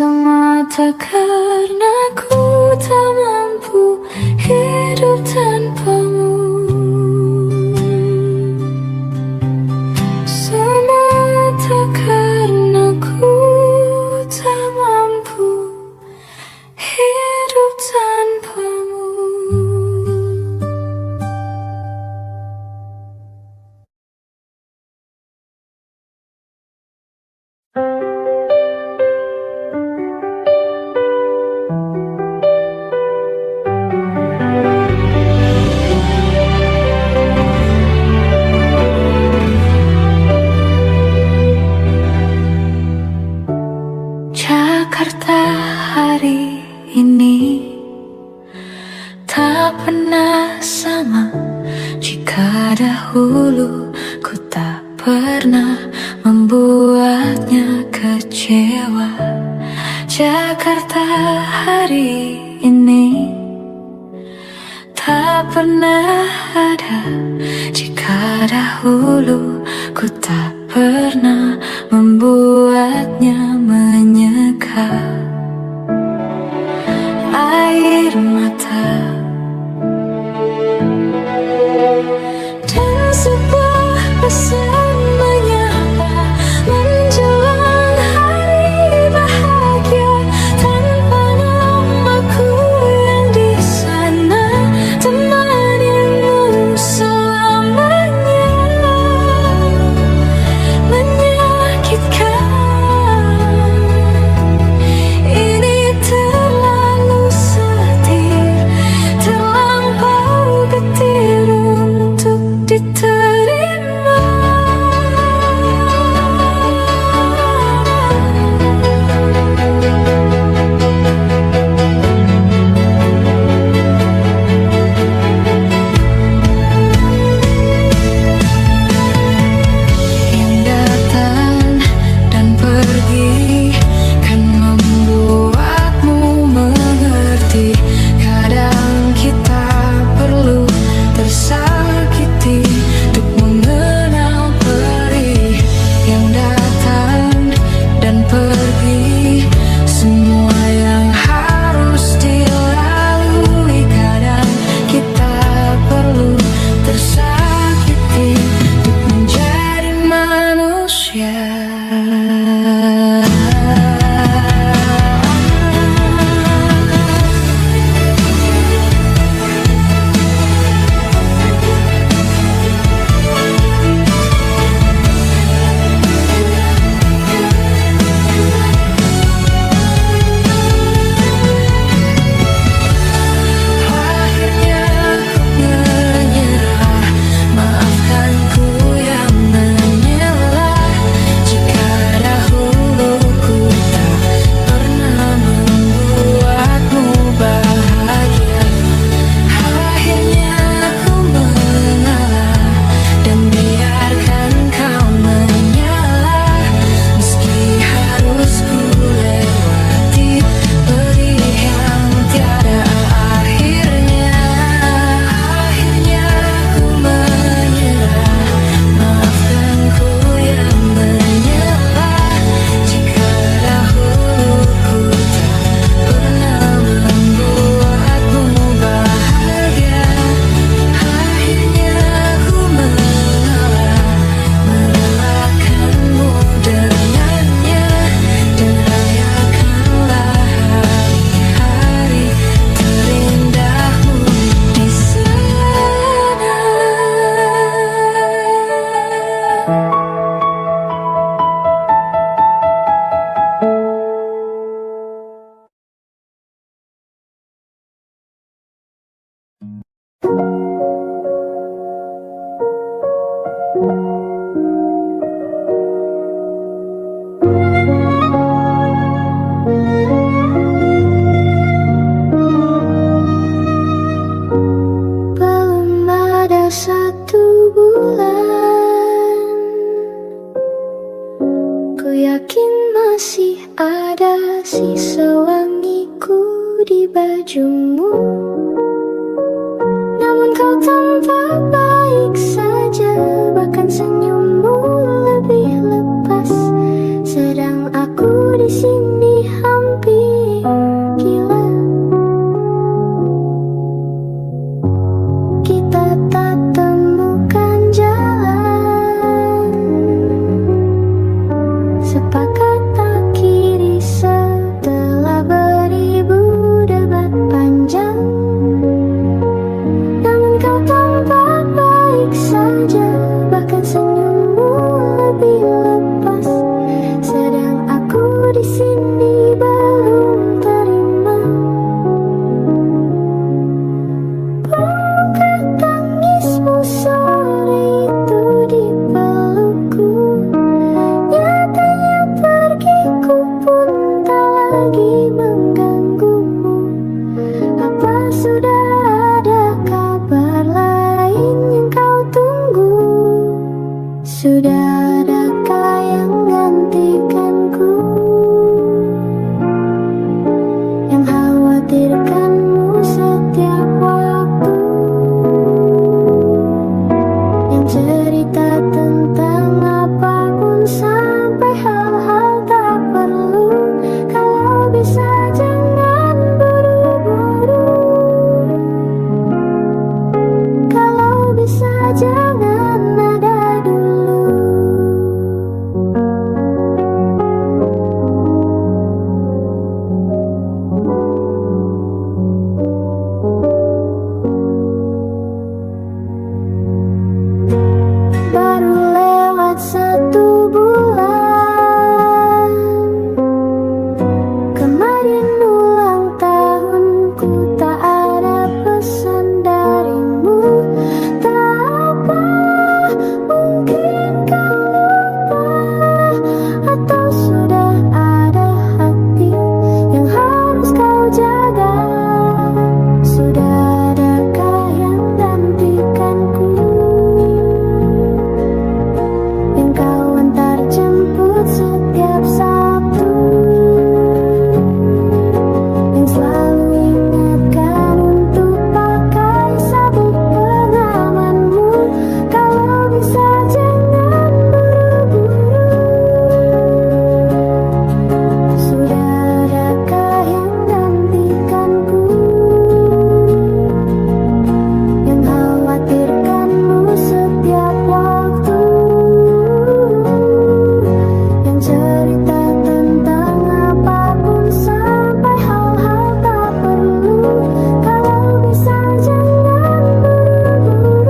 semata karena ku tak mampu hidup tanpamu. Semata karena ku tak mampu hidup tanpamu. Jakarta hari ini tak pernah sama jika dahulu ku tak pernah membuatnya kecewa. Jakarta hari ini tak pernah ada jika dahulu ku tak pernah membuatnya menyeka. Air mata dan sebuah pesan menyapa menjelang hari bahagia. Tanpa namaku yang di sana temanimu selamanya. Menyakitkan, ini terlalu sedih, terlampau getir untuk diterima. Yang datang dan pergi kan membuatmu mengerti. Kadang kita perlu tersakiti untuk mengenal perih. Yang datang dan pergi, semua yang harus dilalui. Kadang kita perlu tersakiti untuk menjadi manusia. Akhirnya ku menyerah, maafkan ku yang menyelah. Jika dahulu ku tak pernah membuatmu bahagia. Akhirnya ku mengalah dan biarkan kau menyala. Meski harus ku lewati pedih yang tiada akhirnya. Akhirnya ku menyerah, maafkan ku yang menyelah. Jika dahulu ku tak pernah membuatmu bahagia. Akhirnya ku mengalah, merelakanmu dengannya. Dan rayakanlah hari-hari terindahmu di sana. Belum ada 1 bulan, ku yakin masih ada sisa wangiku di bajumu. Namun kau tampak baik saja, bahkan senyummu lebih lepas. Sedang aku di sini hampir lagi mengganggumu? Apa sudah ada kabar lain yang kau tunggu? Sudah adakah yang gantikanku? Yang khawatirkanmu setiap waktu, yang cerita tentang apapun sampai hal-hal tak perlu. Kalau bisa jangan buru-buru, kalau bisa jangan ada dulu. Baru lewat 1 bulan, kemarin ulang tahunku, tak ada pesan darimu. Tak apa, mungkin kau lupa, atau sudah ada hati yang harus kau jaga. Sudah adakah yang gantikanku? Yang kau antar jemput setiap Sabtu, yang selalu ingatkan untuk pakai sabuk pengamanmu. Kalau bisa jangan buru-buru. Sudah adakah yang gantikanku? Yang khawatirkanmu setiap waktu, yang cerita tentang apapun sampai hal-hal tak perlu. Kalau bisa jangan buru-buru,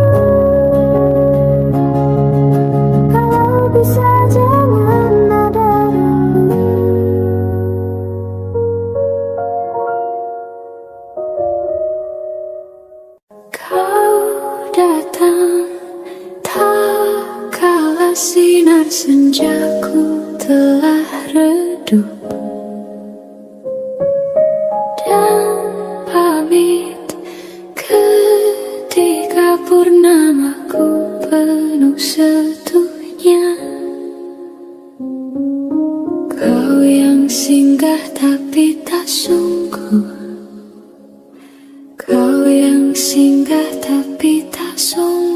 kalau bisa jangan ada dulu. Kau datang tak kala sinar senjaku telah redup, dan pamit ketika purnamaku penuh setunya. Kau yang singgah tapi tak sungguh, kau yang singgah tapi tak sungguh.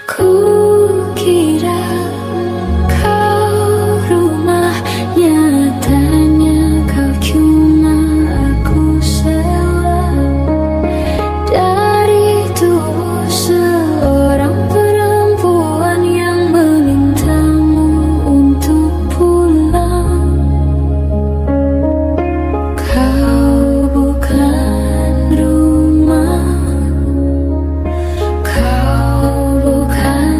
Ku kira kau rumah, nyatanya kau cuma aku sewa dari tubuh seorang perempuan yang memintamu untuk pulang. Kau bukan rumah, kau bukan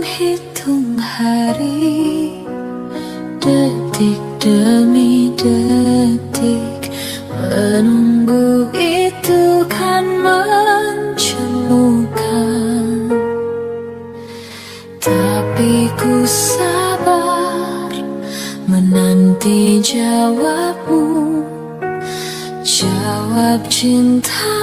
menghitung hari, detik demi detik, menunggu itu kan menjemukan. Tapi ku sabar menanti jawabmu, jawab cintamu.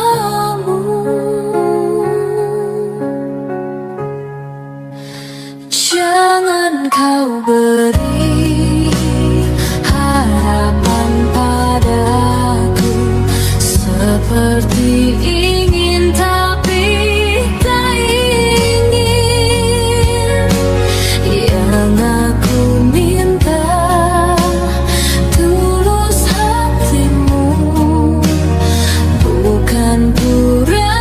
Jangan kau beri harapan padaku, seperti ingin tapi tak ingin. Yang aku minta tulus hatimu, bukan pura-pura.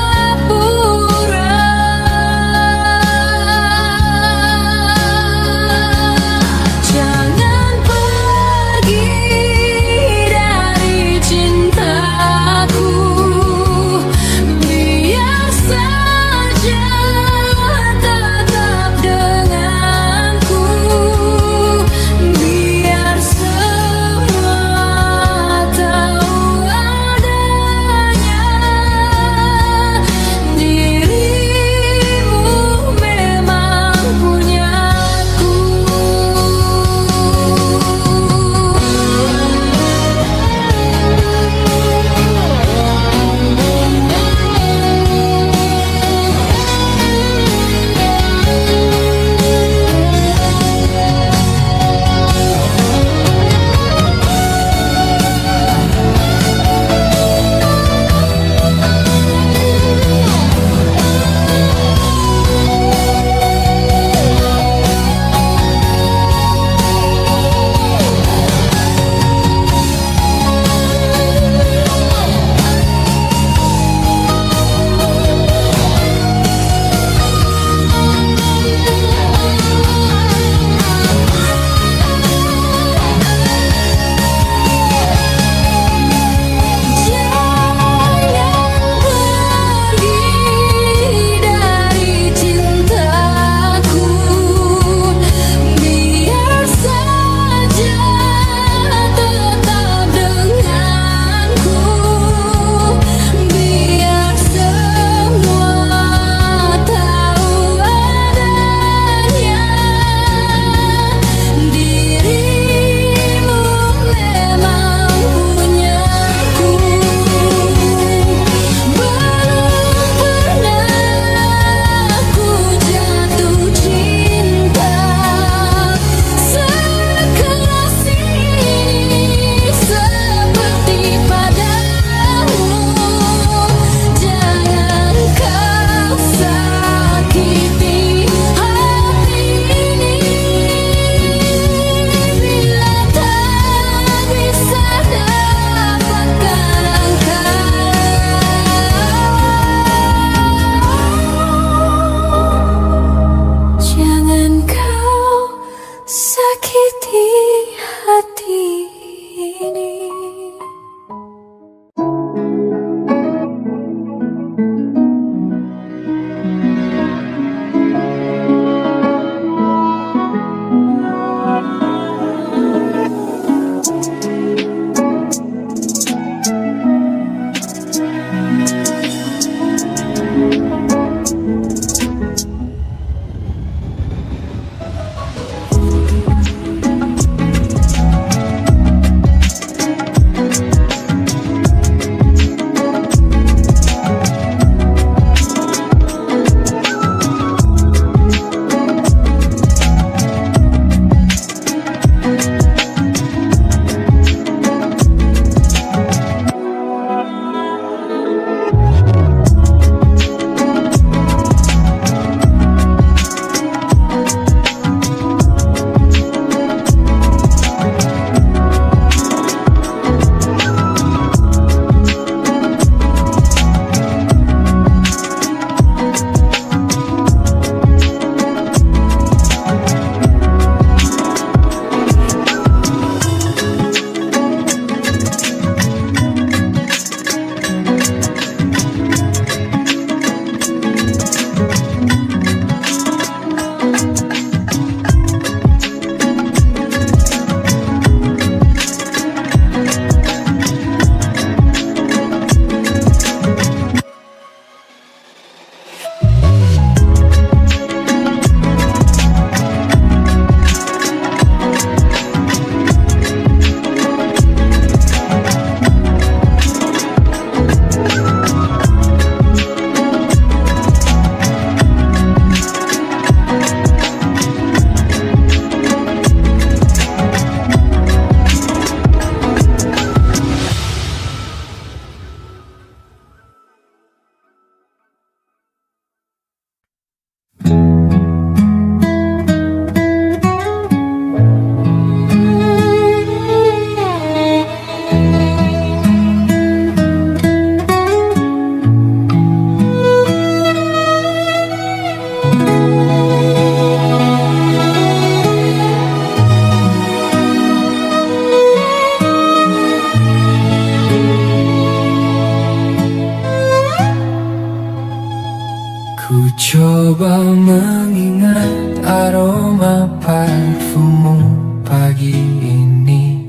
mengingat aroma parfummu pagi ini.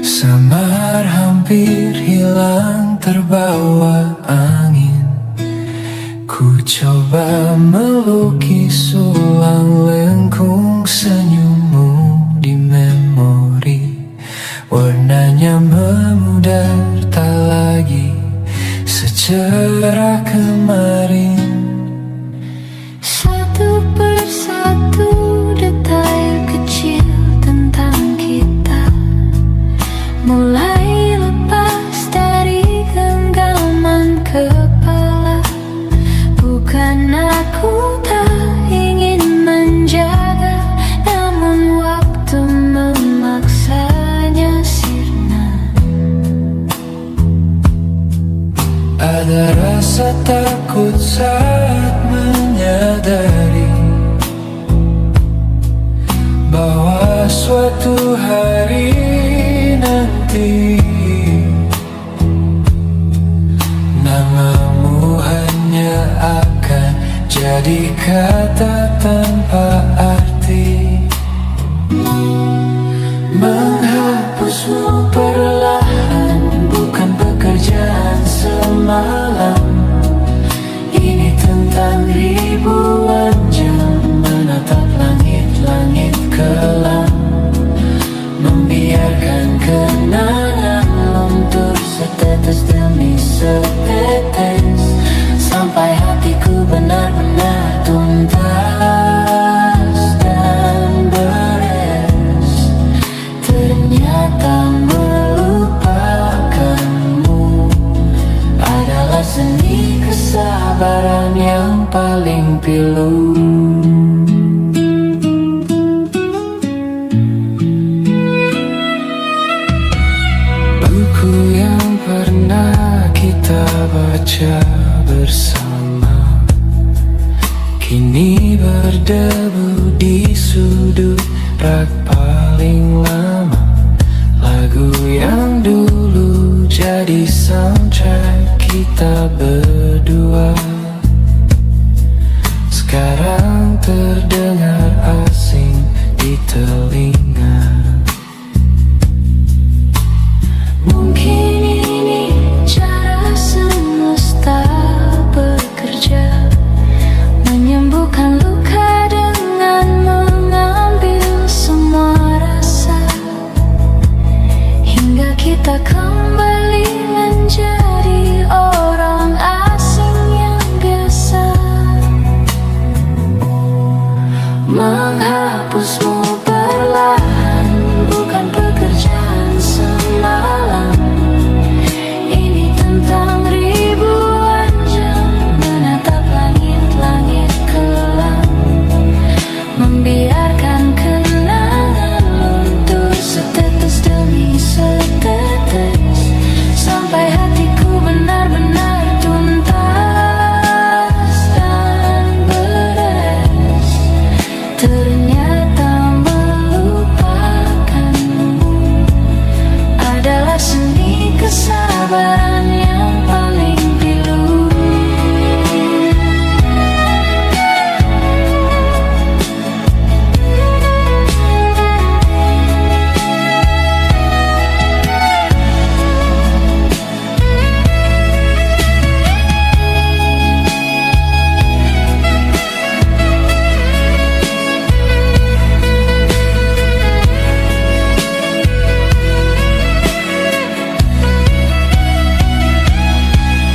Samar hampir hilang terbawa angin. Ku coba melukis ulang lengkung senyummu di memori. Warnanya memudar tak lagi secerah kemarin. Satu persatu detail kecil tentang kita mulai lepas dari genggaman kepala. Bukan aku tak ingin menjaga, namun waktu memaksanya sirna. Ada rasa takut saat menyadari bahwa suatu hari nanti namamu hanya akan jadi kata tanpa arti. Menghapusmu perlahan bukan pekerjaan semalam. Ini tentang ribuan jam menatap langit-langit kelam, membiarkan kenangan luntur setetes demi setetes, sampai hatiku benar-benar tuntas dan beres. Ternyata melupakanmu adalah seni kesabaran yang paling pilu. Buku yang pernah kita baca bersama kini berdebu di sudut rak paling lama. Lagu yang dulu jadi soundtrack kita berdua sekarang terdengar asing di telinga. Mungkin ini cara semesta bekerja, menyembuhkan luka dengan mengambil semua rasa, hingga kita kembali menjadi orang asing yang biasa. Menghapusmu perlahan bukan pekerjaan semalam. Ini tentang ribuan jam menatap langit-langit kelam, membiarkan kenangan luntur setetes demi setetes, sampai hatiku benar-benar tuntas dan beres. Ternyata melupakanmu adalah seni kesabaran yang paling pilu.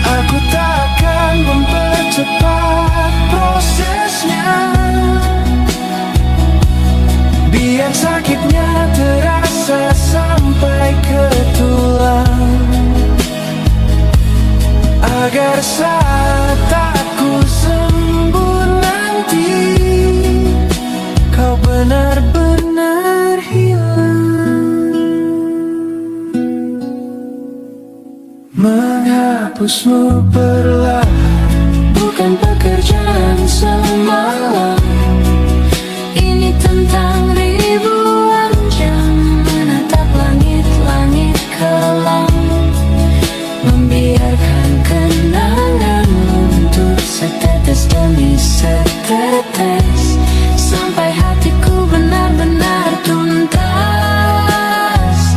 Aku takkan mempercepat prosesnya, biar sakitnya terasa sampai ke tulang, agar saat aku sembuh nanti kau benar-benar hilang. Menghapusmu perlahan bukan pekerjaan semalam. Ini tentang ribuan jam menatap langit-langit kelam, membiarkan kenangan luntur setetes demi setetes. tetes sampai hatiku benar-benar tuntas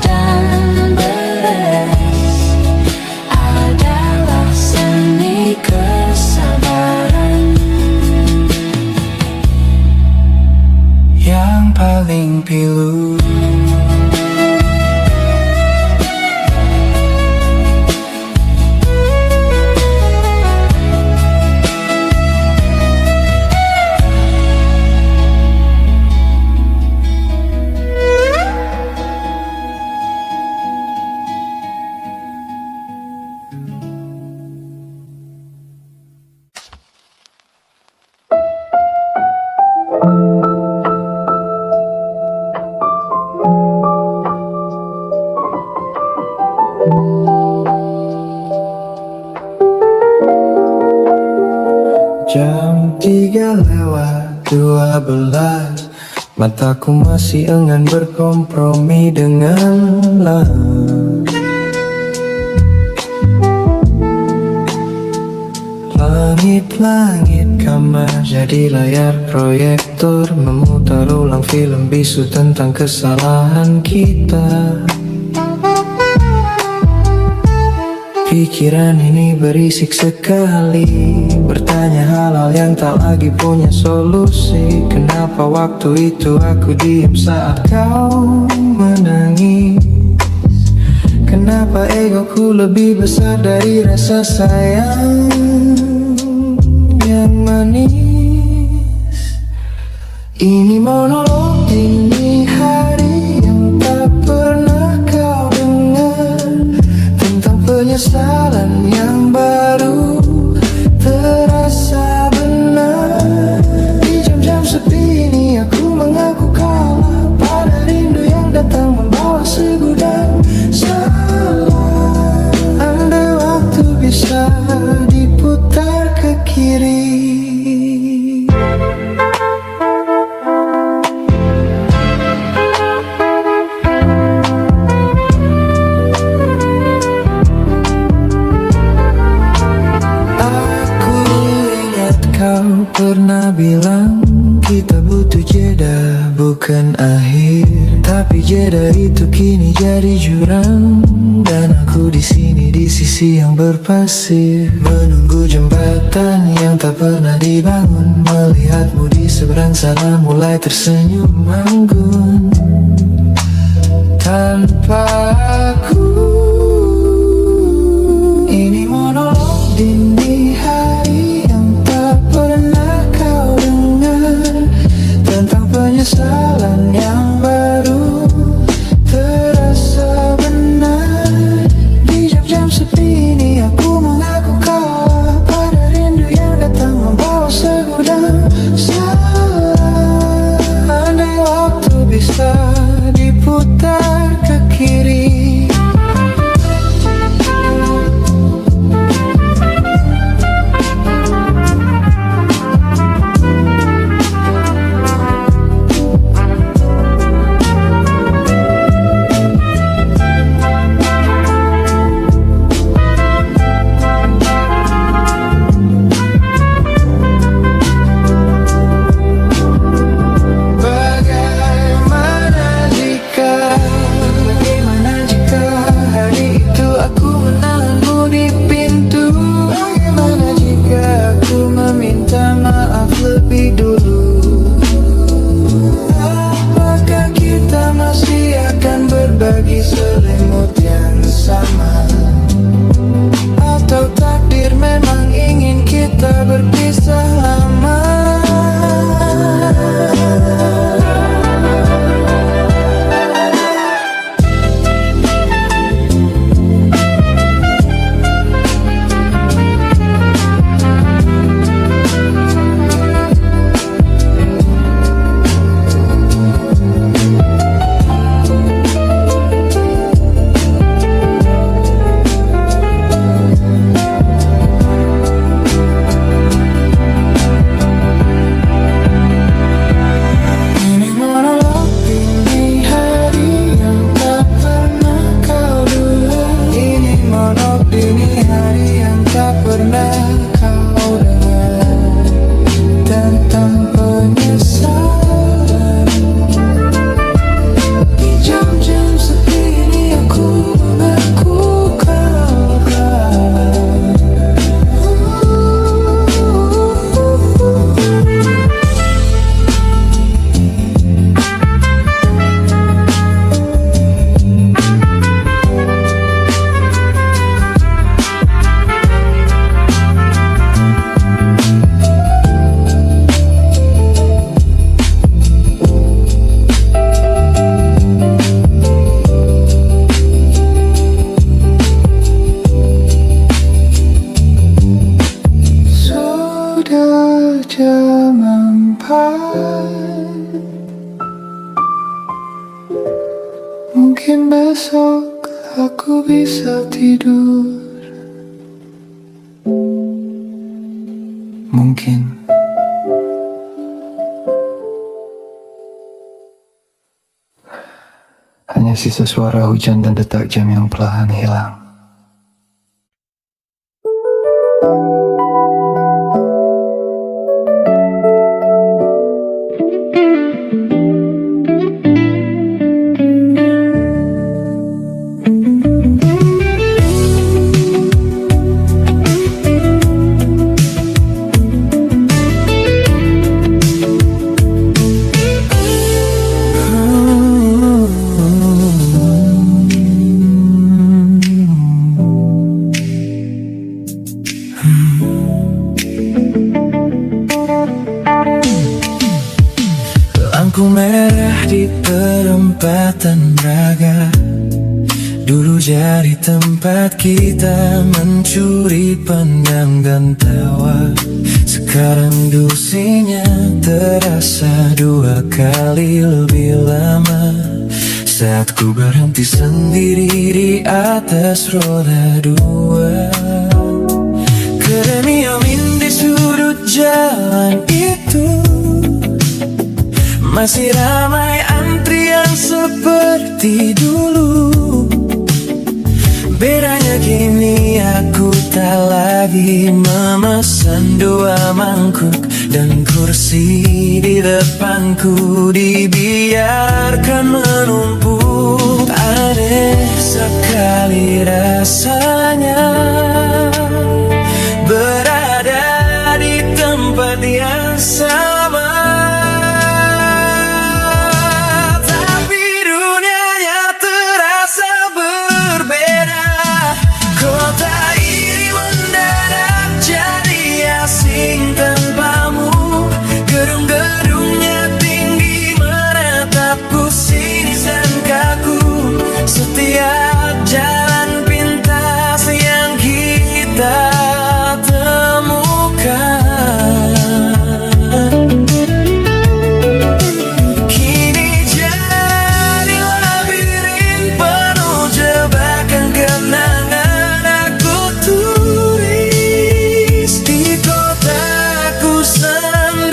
dan beres. Adalah seni kesabaran yang paling pilu. Jam 3:12, mataku masih enggan berkompromi denganlah. Langit-langit kamar jadi layar proyektor, memutar ulang film bisu tentang kesalahan kita. Pikiran ini berisik sekali, bertanya hal-hal yang tak lagi punya solusi. Kenapa waktu itu aku diam saat kau menangis? Kenapa egoku lebih besar dari rasa sayang yang manis? Ini monolog dini hari yang tak pernah kau dengar, tentang penyesalan yang baru terasa benar. Di jam-jam sepi ini aku mengaku kalah pada rindu yang datang membawa segudang salah. Andai waktu bisa diputar ke kiri, pernah bilang kita butuh jeda, bukan akhir. Tapi jeda itu kini jadi jurang, dan aku di sini di sisi yang berpasir, menunggu jembatan yang tak pernah dibangun. Melihatmu di seberang sana mulai tersenyum anggun tanpa aku. Ini monolog dini hari yang tak pernah kau dengar, tentang penyesalan yang baru terasa benar. Di jam-jam sepi ini aku mengaku kalah pada rindu yang datang membawa segudang salah. Andai waktu bisa diputar ke kiri, sampai. Mungkin besok aku bisa tidur. Mungkin. Hanya sisa suara hujan dan detak jam yang perlahan hilang. Lampu merah di perempatan Braga dulu jadi tempat kita mencuri pandang dan tawa. Sekarang durasinya terasa 2 kali lebih lama saat ku berhenti sendiri di atas roda 2. Keremiamin di sudut jalan itu masih ramai antrian seperti dulu. Bedanya kini aku tak lagi memesan 2 mangkuk dan kursi di depanku dibiarkan menumpuk. Aneh sekali rasanya berada di tempat yang sama. Setiap jalan pintas yang kita temukan kini jadi labirin penuh jebakan kenangan. Aku tulis di kotaku sendiri,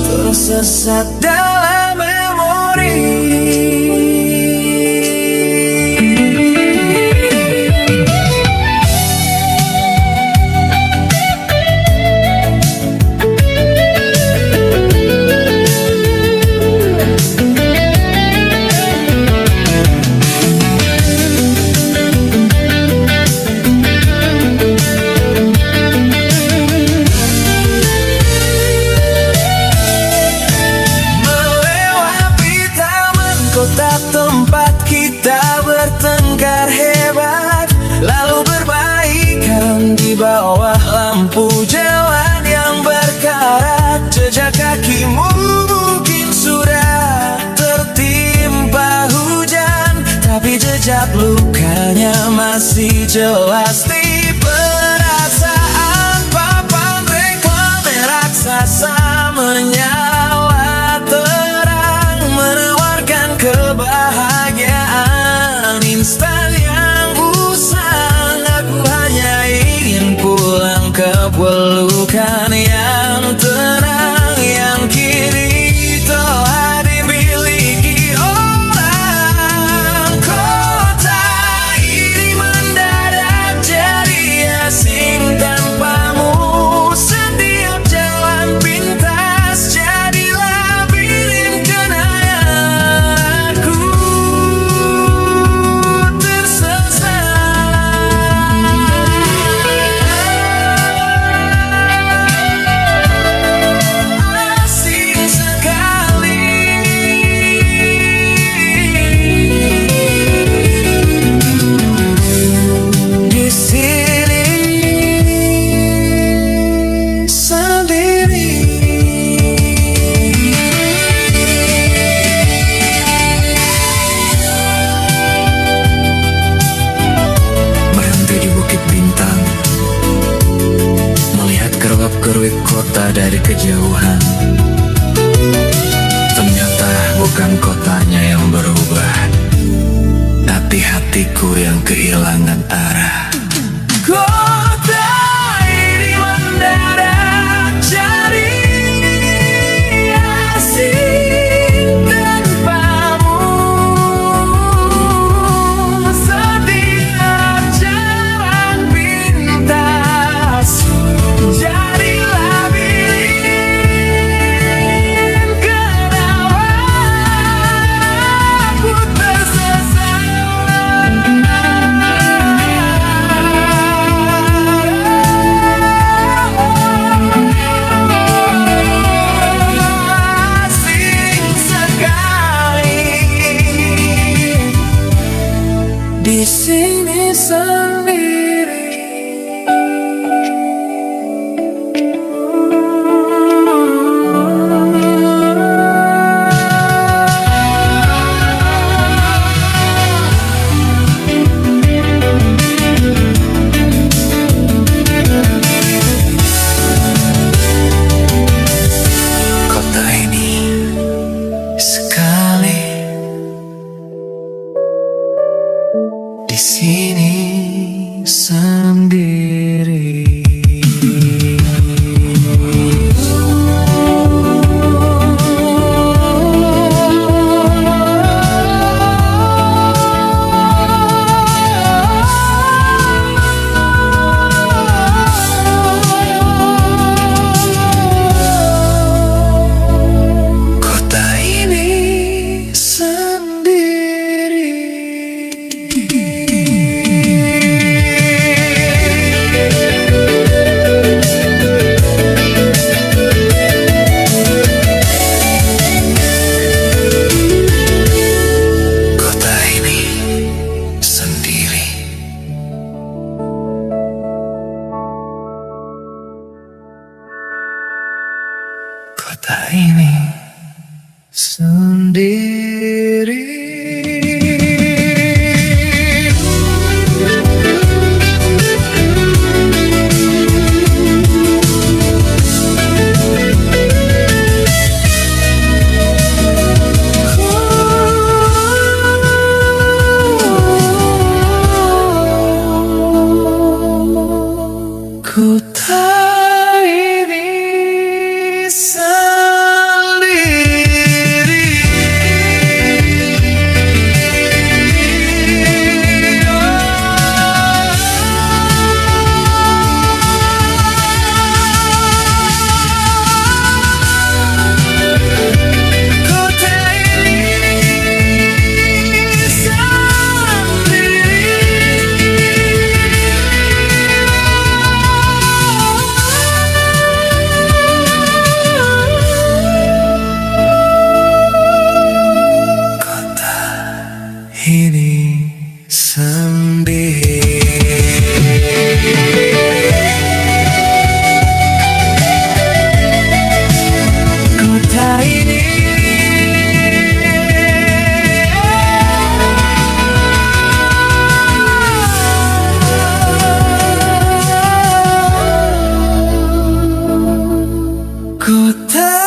tersesat dalam memori. Kota tempat kita bertengkar hebat, lalu berbaikan di bawah lampu jalan yang berkarat. Jejak kakimu mungkin sudah tertimpa hujan, tapi jejak lukanya masih jelas di perasaan. Papan reklame raksasa menyala terang, menawarkan kebahagiaan instan yang usang. Aku hanya ingin pulang ke pelukan yang tenang, yang kini telah dimiliki orang. Kota ini mendadak jadi asing tanpamu. Setiap jalan pintas jadi labirin kenangan. Aku tersesat. survei kota dari kejauhan. Ternyata bukan kotanya yang berubah, tapi hatiku yang kehilangan arah. Kota ini mendadak jadi asing tanpamu. Setiap jalan pintas jadi labirin. Kenapa aku asing sekali di sini sendiri. Kota ini sekali di sini sendiri. Kota ini sendiri. Kota ini sendiri. Kota ini sendiri. Kota ini sendiri. Kota ini Kota